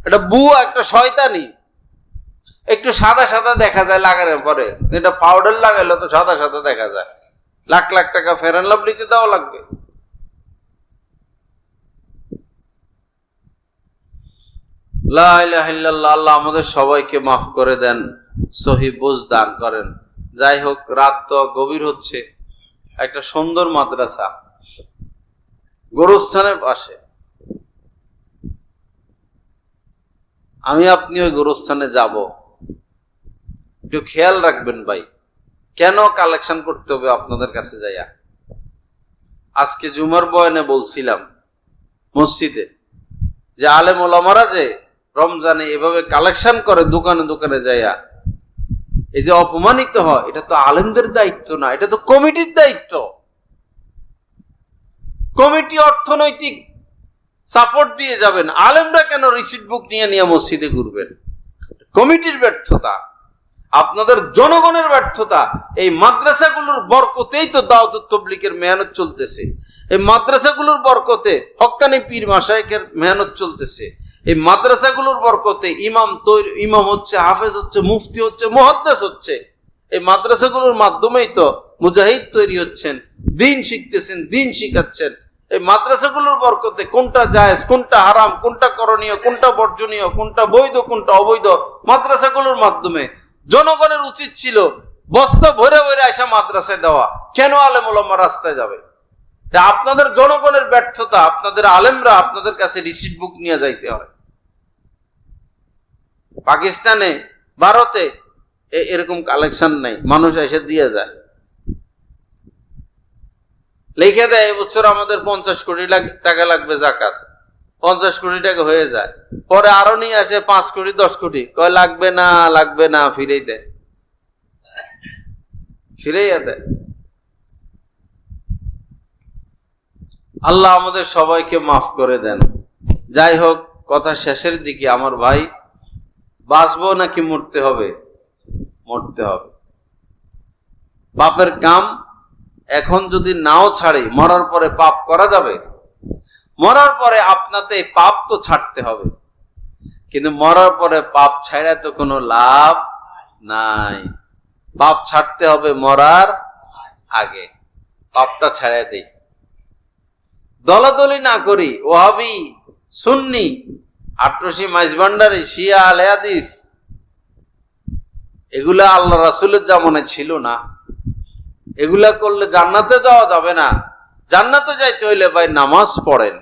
এটা বুয়া, একটা শয়তানি। একটু সাদা সাদা দেখা যায় লাগানোর পরে, এটা পাউডার লাগাইলে তো সাদা সাদা দেখা যায়। লাখ লাখ টাকা ফেয়ার অ্যান্ড লাভলিতে দেওয়া লাগবে। লা ইলাহা ইল্লাল্লাহ। আল্লাহ আমাদের সবাইকে মাফ করে দেন, সহি বুঝ দান করেন। যাই হোক, রাত তো গভীর হচ্ছে। একটা সুন্দর মাদ্রাসা গোরস্থানের পাশে, আমি আপনি ওই গোরস্থানে যাব। একটু খেয়াল রাখবেন ভাই, কেন কালেকশন করতে হবে আপনাদের কাছে যাইয়া? আজকে জুমার বয়ানে বলছিলাম মসজিদে যে আলেম ওলামারা যে রমজানে এভাবে কালেকশন করে দোকানে দোকানে যাইয়া, এই যে অপমানিত হয়, এটা তো আলেমদের দায়িত্ব না, এটা তো কমিটির দায়িত্ব। কমিটি অর্থনৈতিক সাপোর্ট দিয়ে যাবেন, আলেমরা কেন রিসিট বুক নিয়ে নিয়ে মসজিদে ঘুরবেন? কমিটির ব্যর্থতা, আপনাদের জনগণের ব্যর্থতা। এই মাদ্রাসাগুলোর বরকতেই তো দাওয়াতুত তাবলীগের মেহনত চলতেছে, এই মাদ্রাসাগুলোর বরকতে হক্কানি পীর মাশায়েখের মেহনত চলতেছে, এই মাদ্রাসাগুলোর বরকতে ইমাম হচ্ছে, হাফেজ হচ্ছে, মুফতি হচ্ছে, মুহাদ্দিস হচ্ছে। এই মাদ্রাসাগুলোর মাধ্যমেই তো মুজাহিদ তৈরি হচ্ছেন, দিন শিখতেছেন, দিন শিখাচ্ছেন। এই মাদ্রাসাগুলোর বরকতে কোনটা জায়েজ, কোনটা হারাম, কোনটা করণীয়, কোনটা বর্জনীয়, কোনটা বৈধ, কোনটা অবৈধ, মাদ্রাসাগুলোর মাধ্যমে জনগণের উচিত ছিল বস্তা ভরে ভরে আসা মাদ্রাসায় দেওয়া। কেন আলেম ওলামা রাস্তায় যাবে? আপনাদের জনগণের ব্যর্থতা, আপনাদের আলেমরা আপনাদের কাছে রিসিট বুক নিয়ে যাইতে হয়। পাকিস্তানে, ভারতে এরকম কালেকশন নাই, মানুষ এসে দিয়ে যায়, লিখে দেয় এবছর আমাদের 50 কোটি টাকা লাগবে জাকাত, 50 কোটি টাকা হয়ে যায়, পরে আরো নিয়ে আসে 5 কোটি 10 কোটি, কয় লাগবে না লাগবে না, ফিরেই দেয়, ফিরেই দেয়। আল্লাহ আমাদের সবাইকে মাফ করে দেন। যাই হোক, কথা শেষের দিকে, আমার ভাই, বাঁচবো নাকি মরতে হবে? মরতে হবে। পাপের কাম এখন যদি নাও ছাড়ি, মরার পরে পাপ করা যাবে? মরার পরে আপনাতে পাপ তো ছাড়তে হবে, কিন্তু মরার পরে পাপ ছাড়া তো কোনো লাভ নাই। পাপ ছাড়তে হবে মরার আগে, পাপটা ছেড়ে দেই। দলাদলি না করি, ওয়াহাবি, সুন্নি, আটরশি, মাইজভান্ডারি, শিয়া, আহলে হাদিস, এগুলা আল্লাহ রাসূলের জামানায় ছিল না। এগুলা করলে জান্নাতে যাওয়া যাবে না। জান্নাতে যাইতে হইলে ভাই নামাজ পড়েন,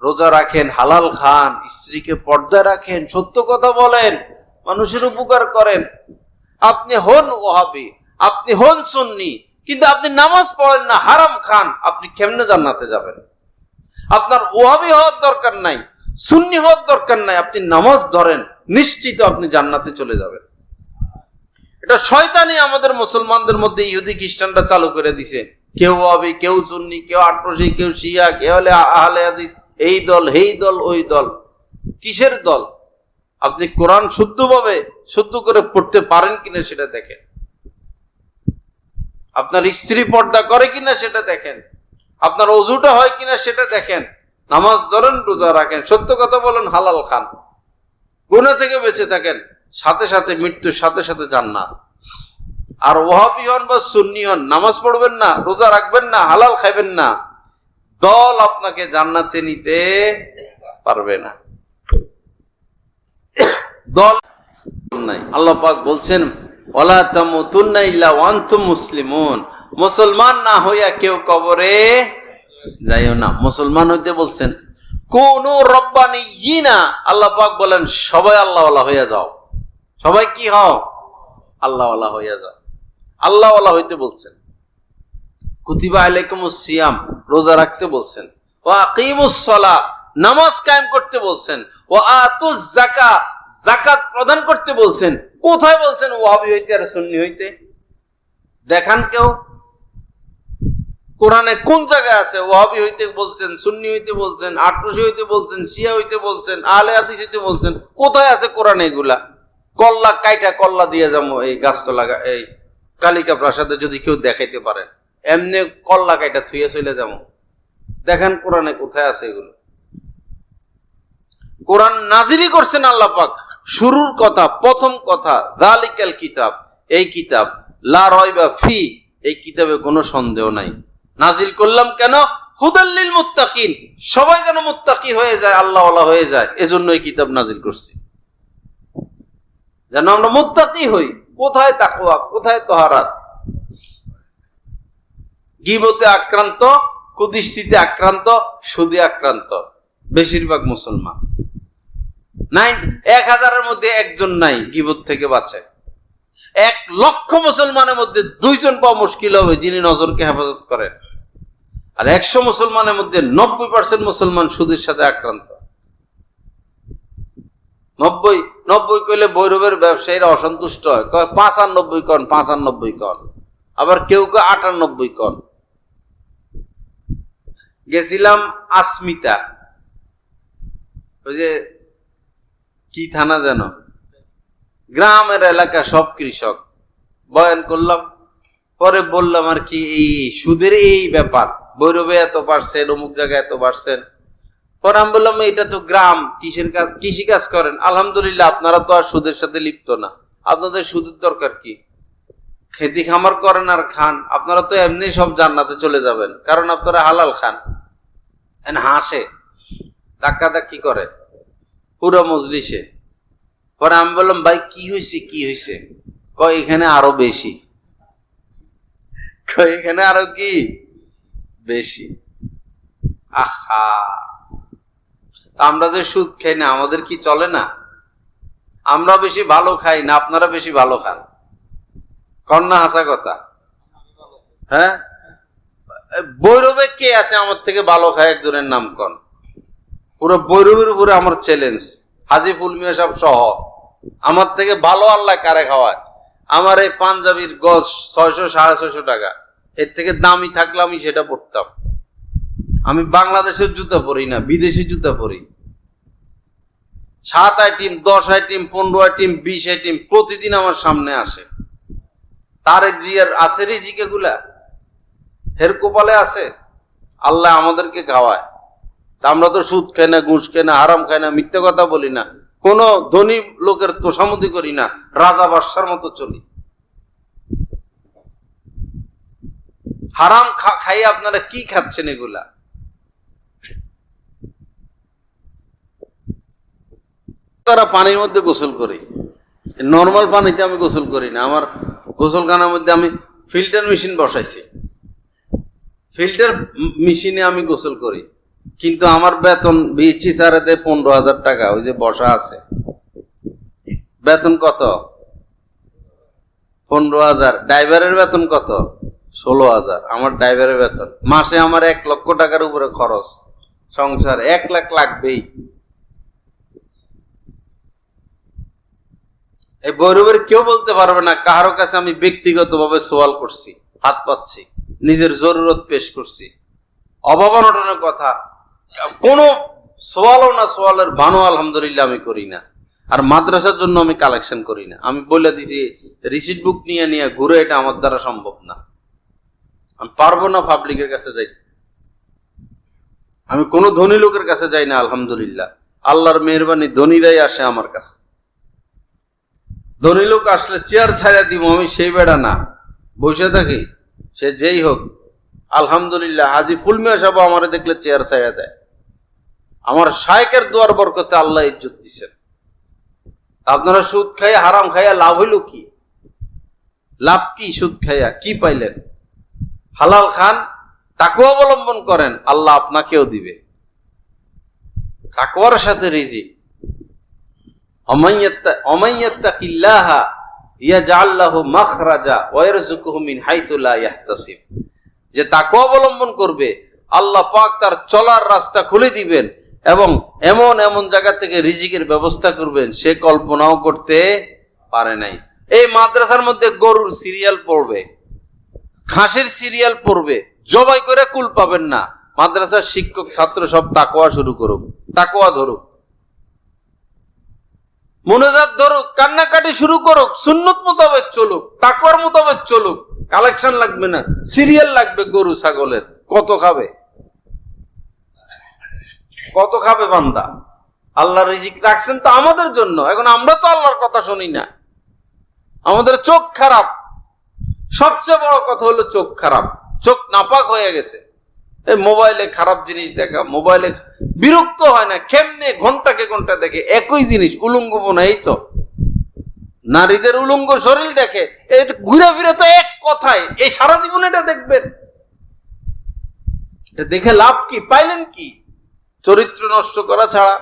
রোজা রাখেন, হালাল খান, স্ত্রীকে পর্দায় রাখেন, সত্য কথা বলেন, মানুষের উপকার করেন। আপনি হন ওয়াহাবি, আপনি হন সুন্নি, কিন্তু আপনি নামাজ পড়েন না, হারাম খান, আপনি কেমনে জান্নাতে যাবেন? আপনার ওয়াহাবি হওয়ার দরকার নাই, সুন্নি হওয়ার দরকার নাই, আপনি নামাজ ধরেন, নিশ্চিত আপনি জান্নাতে চলে যাবেন। এটা শয়তানি আমাদের মুসলমানদের মধ্যে ইহুদি খ্রিস্টানরা চালু করে দিছে। কেউ ওয়াহাবি, কেউ সুন্নি, কেউ আটরশি, কেউ শিয়া, কেউ আহলে হাদিস, এই দল, এই দল, ওই দল। কিসের দল? আপনি কোরআন শুদ্ধভাবে শুদ্ধ করে পড়তে পারেন কিনা সেটা দেখেন, আপনার স্ত্রী পর্দা করে কিনা সেটা দেখেন, আপনার ওযুটা হয় কিনা সেটা দেখেন, নামাজ ধরেন, রোজা রাখেন, সত্য কথা বলেন, হালাল খান, গুনাহ থেকে বেঁচে থাকেন, সাথে সাথে মৃত্যুর সাথে সাথে জান্নাত। আর ওয়াহাবি হন বা সুন্নি হন, নামাজ পড়বেন না, রোজা রাখবেন না, হালাল খাইবেন না, দল আপনাকে জান্নাতে নিতে পারবে না। দল নাই। আল্লাহ পাক বলছেন, ওয়ালা তামুতুন্না ইল্লা ওয়া আনতুম মুসলিমুন, মুসলমান না হইয়া কেউ কবরে যাইও না। মুসলমান হইতে বলছেন কুনু রব্বানিয়িনা, আল্লাহ পাক বলেন সবাই আল্লাহওয়ালা হইয়া যাও। সবাই কি হও? আল্লাহওয়ালা হইয়া যাও। আল্লাহওয়ালা হইতে বলছেন। কুতিবা আলাইকুমুস সিয়াম, রোজা রাখতে বলছেন। ওয়া আকিমুস সালাহ, নামাজ কায়েম করতে বলছেন। ওয়া আতুজ যাকাত, যাকাত প্রদান করতে বলছেন। কোথায় বলছেন ওয়াহাবি হইতে আর সুন্নি হইতে? দেখান কেউ কোরআনে কোন জায়গায় আছে ওয়াহাবি হইতে বলছেন, সুন্নি হইতে বলছেন, আটরশি হইতে বলছেন, শিয়া হইতে বলছেন, আহলে হাদিস হইতে বলছেন? কোথায় আছে কোরআনে এগুলা? কল্লা কাইটা কল্লা দিয়ে যাবো এই গাছতলা, এই কালিকা প্রাসাদে যদি কেউ দেখাইতে পারেন, এমনি কল্লা কাইটা থুয়ে চলে যাবো। দেখেন কোরআনে কোথায় আছে এগুলো? কোরআন নাজিলই করছেন আল্লাহ পাক। শুরুর কথা, প্রথম কথা, যালিকাল কিতাব, এই কিতাব, লা রাইবা ফি, এই কিতাবে কোনো সন্দেহ নাই। নাজিল করলাম কেন? হুদাল লিল মুত্তাকিন, সবাই যেন মুত্তাকি হয়ে যায়, আল্লাহওয়ালা হয়ে যায়, এজন্য এই কিতাব নাজিল করছি, যেন আমরা মুত্তাকি হই। কোথায় তাকওয়া, কোথায় তাহারাত? গীবতে আক্রান্ত, কুদৃষ্টিতে আক্রান্ত, সুদে আক্রান্ত বেশিরভাগ মুসলমান। 1000-এর মধ্যে একজন নাই গীবত থেকে বাঁচে। 1 লক্ষ মুসলমানের মধ্যে 2 জন পাওয়া মুশকিল হবে যিনি নজরকে হেফাজত করেন। আর 100 মুসলমানের মধ্যে 90% মুসলমান সুদের সাথে আক্রান্ত। 90 কইলে ভৈরবের ব্যবসায়ীরা অসন্তুষ্ট হয়, কয় 95 কন, 95 কন, আবার কেউ কেউ 98 কন। গেছিলাম আসমিতা, ওই যে কি থানা যেন, গ্রামের এলাকা, সব কৃষক, বয়ান করলাম। পরে বললাম আর কি, এই সুদের এই ব্যাপার, ভৈরবে এত পারছেন, অমুক জায়গায় এত পারছেন। পরে আমি বললাম এটা তো গ্রাম, কিসের কাজ, কৃষি কাজ করেন, আলহামদুলিল্লাহ আপনারা তো আর সুদের সাথে লিপ্ত না, আপনাদের সুদের দরকার কি, খেতি খামার করেন আর খান, আপনারা তো এমনি সব জান্নাতে চলে যাবেন, কারণ আপনারা হালাল খান। হাসে, ধাক্কা ধাক্কি করে পুরো মজলিসে। পরে আমি বললাম ভাই কি হয়েছে, কি হয়েছে? কয় এখানে আরো বেশি, কয় এখানে আরো কি বেশি। আহা, আমরা যে সুদ খাই না, আমাদের কি চলে না? আমরা বেশি ভালো খাই না আপনারা বেশি ভালো খান? কন্যা হাসা কথা। হ্যাঁ, ভৈরবে কে আছে আমার থেকে ভালো খায়? একজনের নাম কন। পুরো ভৈরবের উপরে আমার চ্যালেঞ্জ, হাজি ফুলমিয়া সাহেব সহ, আমার থেকে ভালো আল্লাহ কারে খাওয়ায়? আমার এই পাঞ্জাবির গজ 600 650 টাকা, এর থেকে দামি থাকলে আমি সেটা পড়তাম। আমি বাংলাদেশের জুতা পরি না, বিদেশি জুতা পরি। 7 আইটেম, 10 আইটেম, 15 আইটেম, 20 আইটেম প্রতিদিন আমার সামনে আসে। তারেক জিয়ার আছে রিজিক, এগুলা হের কপালে আছে, আল্লাহ আমাদেরকে খাওয়ায়। আমরা তো সুদ খাই না, ঘুষ খাই না, হারাম খাই না, মিথ্যে কথা বলি না, কোন ধনী লোকের তোষামতি করি না, রাজা বাদশার মতো চলি। হারাম খাই আপনারা কি খাচ্ছেন এগুলা? তারা পানির মধ্যে গোসল করি, নর্মাল পানিতে আমি গোসল করি না। আমার গোসলখানার মধ্যে আমি ফিল্টার মেশিন বসাইছি, ফিল্টার মেশিনে আমি গোসল করি। কিন্তু আমার বেতন বিএসসি স্যারেতে 15,000 টাকা, ওই যে বসা আছে। বেতন কত? 15,000। ড্রাইভারের বেতন কত? 16,000। আমার ড্রাইভারের বেতন মাসে আমার 1 লক্ষ টাকার উপরে খরচ, সংসার 1 লাখ লাগবেই। এই ভৈরবের কেউ বলতে পারবে না কারো কাছে আমি ব্যক্তিগতভাবে সওয়াল করছি, হাত পাচ্ছি, নিজের জরুরত পেশ করছি। অভাব অনটনের কথা কোনো সওয়ালও না, সওয়ালের ভানো আলহামদুলিল্লাহ আমি করি না। আর মাদ্রাসার জন্য আমি কালেকশন করি না। আমি বলে দিছি রিসিট বুক নিয়ে নিয়ে ঘুরে, এটা আমার দ্বারা সম্ভব না। আমি পারবো না পাবলিকের কাছে যাইতে। আমি কোনো ধনী লোকের কাছে যাই না আলহামদুলিল্লাহ, আল্লাহর মেহরবানি ধনীরাই আসে আমার কাছে। ধনী লোক আসলে চেয়ার ছাড়া দিব, আমি সেই বেড়া না, বসে থাকি, সে যেই হোক। আলহামদুলিল্লাহ হাজি ফুলমিয়া সাহেব আমার দেখলে চেয়ার ছাড়া দেয়। আমার শায়েকের দোয়ার বরকতে আল্লাহ ইজ্জত দিচ্ছেন। আপনারা সুদ খাইয়া, হারাম খাইয়া লাভ হইল কি? লাভ কি? সুদ খাইয়া কি পাইলেন? হালাল খান, তাকওয়া অবলম্বন করেন, আল্লাহ আপনাকেও দিবে। তাকওয়ার সাথে রিজিক। ওমাইয়াত্তাকিল্লাহা ইয়াজআল লাহু মাখরাজা ওয়া ইয়ারযুকুহু মিন হাইসু লা ইয়াহতাসিব। যে তাকওয়া অবলম্বন করবে, আল্লাহ পাক তার চলার রাস্তা খুলে দিবেন এবং এমন এমন জায়গা থেকে রিজিকের ব্যবস্থা করবেন সে কল্পনাও করতে পারে নাই। এই মাদ্রাসার মধ্যে গরুর সিরিয়াল পড়বে, খাসির সিরিয়াল পড়বে, জবাই করে কুল পাবেন না। মাদ্রাসার শিক্ষক ছাত্র সব তাকওয়া শুরু করুক, তাকওয়া ধরুক, মুনাজাত ধরুক, কান্নাকাটি শুরু করুক, সুন্নত মোতাবেক চলুক, তাকওয়ার মোতাবেক চলুক। কালেকশন লাগবে না, সিরিয়াল লাগবে গরু ছাগলের। কত খাবে, কত খাবে বান্দা? আল্লাহ রিজিক রাখছেন তো আমাদের জন্য। এখন আমরা তো আল্লাহর কথা শুনি না, আমাদের চোখ খারাপ। সবচেয়ে বড় কথা হলো চোখ খারাপ, চোখ নাপাক হয়ে গেছে। এই মোবাইলে খারাপ জিনিস দেখা, মোবাইলে বিরক্ত হয় না? কেমনে ঘন্টাকে ঘন্টা দেখে একই জিনিস, উলঙ্গ বোনা। এই তো নারীদের উলঙ্গ শরীর দেখে, ঘুরে ফিরে তো এক কথায় এই সারা জীবন এটা দেখবেন। দেখে লাভ কি? পাইলেন কি? চরিত্র নষ্ট করা ছাড়া।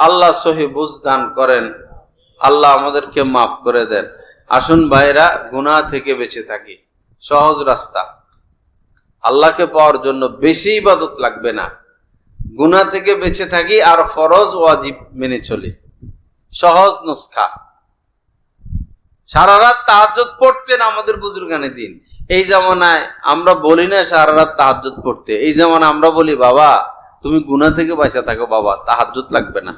আল্লাহ সহি বুঝ দান করেন, আল্লাহ আমাদেরকে মাফ করে দেন। আসুন ভাইরা, গুনাহ থেকে বেঁচে থাকি। সহজ রাস্তা, আল্লাহকে পাওয়ার জন্য বেশি ইবাদত লাগবে না। গুনাহ থেকে বেঁচে থাকি আর ফরজ ওয়াজিব মেনে চলি। সহজ নুসখা। সারা রাত তাহাজ্জুদ পড়তেন আমাদের বুজুর্গানে দিন। এই জামানায় আমরা বলি না সারা রাত তাহাজ্জুদ পড়তে, এই জামানায় আমরা বলি বাবা তুমি গুনাহ থেকে বাঁচা থাকো, বাবা তাহাজ্জুদ লাগবে না।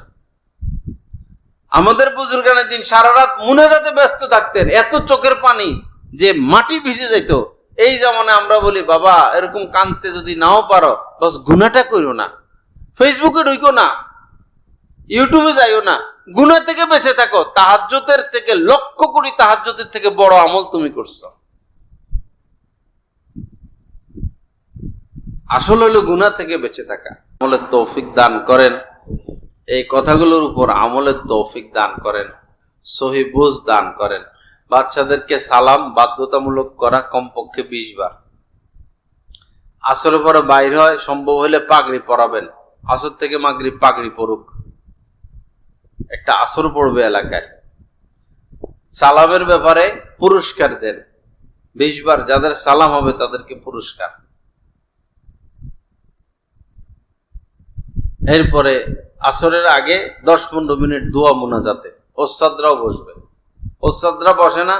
আমাদের বুজুর্গানে দিন সারা রাত মুনাজাতে ব্যস্ত থাকতেন, এত চোখের পানি যে মাটি ভিজে যেত। এই জামানায় আমরা বলি বাবা এরকম কাঁদতে যদি নাও পারো বাস গুনাহটা করো না, ফেসবুকে ঢুকো না, ইউটিউবে যাইও না, গুনাহ থেকে বেঁচে থাকো। তাহাজ্জুদের থেকে লক্ষ কোটি তাহাজ্জুদের থেকে বড় আমল তুমি করছো। আসল হইল গুনাহ থেকে বেঁচে থাকা। আমলের তৌফিক দান করেন, এই কথাগুলোর উপর আমলের তৌফিক দান করেন, সহি বুঝ দান করেন। বাচ্চাদেরকে সালাম বাধ্যতামূলক করা কমপক্ষে 20 বার। আসরের পরে বাইর হয়, সম্ভব হলে পাগড়ি পরাবেন। আসর থেকে মাগরিব পাগড়ি পরুক, একটা আসর পড়বে এলাকায়। সালামের ব্যাপারে পুরস্কার দেন 20 বার, যাদের সালাম হবে তাদেরকে পুরস্কার। এরপরে আসরের আগে 10-15 মিনিট দোয়া মুনাজাতে। ওস্তাদরাও বসবে, ওস্তাদরা বসে না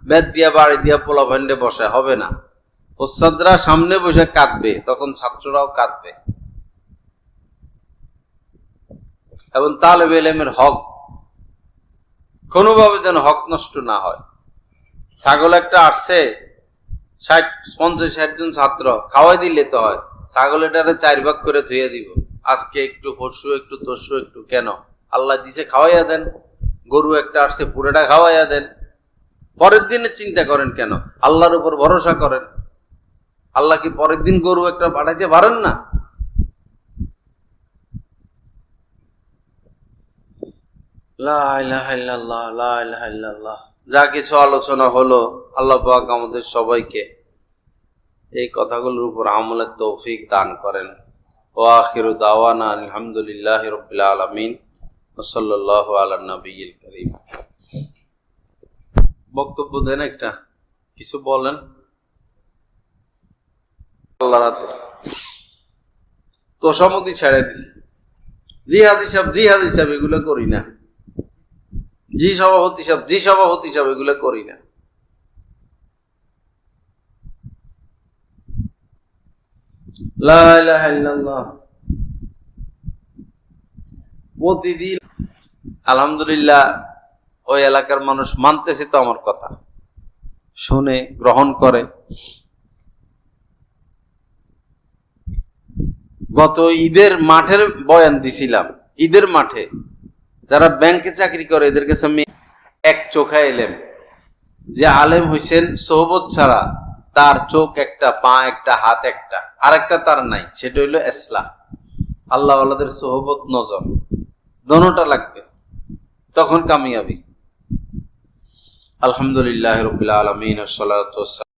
বেদ দিয়া বাড়ি দিয়া পোলা ভান্ডে বসে, হবে না। ওস্তাদরা সামনে বসে কাঁদবে, তখন ছাত্ররাও কাঁদবে। এবং তালেবে ইলমের হক কোনোভাবে যেন হক নষ্ট না হয়। ছাগল একটা আসছে, 50-60 জন ছাত্র, খাওয়াই দিলে তো হয়। ছাগল এটারে 4 ভাগ করে ধুয়ে দিব, আজকে একটু পরশু একটু তরশু একটু, কেন? আল্লাহ দিছে খাওয়াইয়া দেন। গরু একটা আসছে, পুরোটা খাওয়াইয়া দেন। পরের দিনে চিন্তা করেন কেন? আল্লাহর উপর ভরসা করেন। আল্লাহ কি পরের দিন গরু একটা পাঠাইতে পারেন না? লা ইলাহা ইল্লাল্লাহ, লা ইলাহা ইল্লাল্লাহ। যা কিছু আলোচনা হলো, আল্লাহ পাক আমাদের সবাইকে এই কথাগুলোর উপর আমলের তৌফিক দান করেন। ওয়া আখিরু দাওয়ানা আলহামদুলিল্লাহি রাব্বিল আলামিন ওয়া সাল্লাল্লাহু আলা নবিয়িল কারীম। বক্তব্য দেন, একটা কিছু বলেন। আল্লাহর হাতে তোষামতি ছেড়ে দিছি। জি হাজি সাহেব এগুলো করি না। জি সভাপতি সাহেব এগুলো করি না। লা ইলাহা ইল্লাল্লাহ। প্রতিদিন আলহামদুলিল্লাহ ওই এলাকার মানুষ মানতেছে তো আমার কথা, শুনে গ্রহণ করে। গত ঈদের মাঠের বয়ান দিছিলাম, ঈদের মাঠে যারা ব্যাংকে চাকরি করে এদের কাছে আমি এক চোখা এলেম যে আলেম হইছেন সোহবত ছাড়া তার চোখ একটা, পা একটা, হাত একটা, আর একটা তার নাই, সেটা হইল ইসলাম। আল্লাহ আল্লাহদের সোহবত নজর দোনোটা লাগবে, তখন কামিয়াবি। আলহামদুলিল্লাহ রাব্বিল আলামিন ওয়াস সালাতু ওয়াস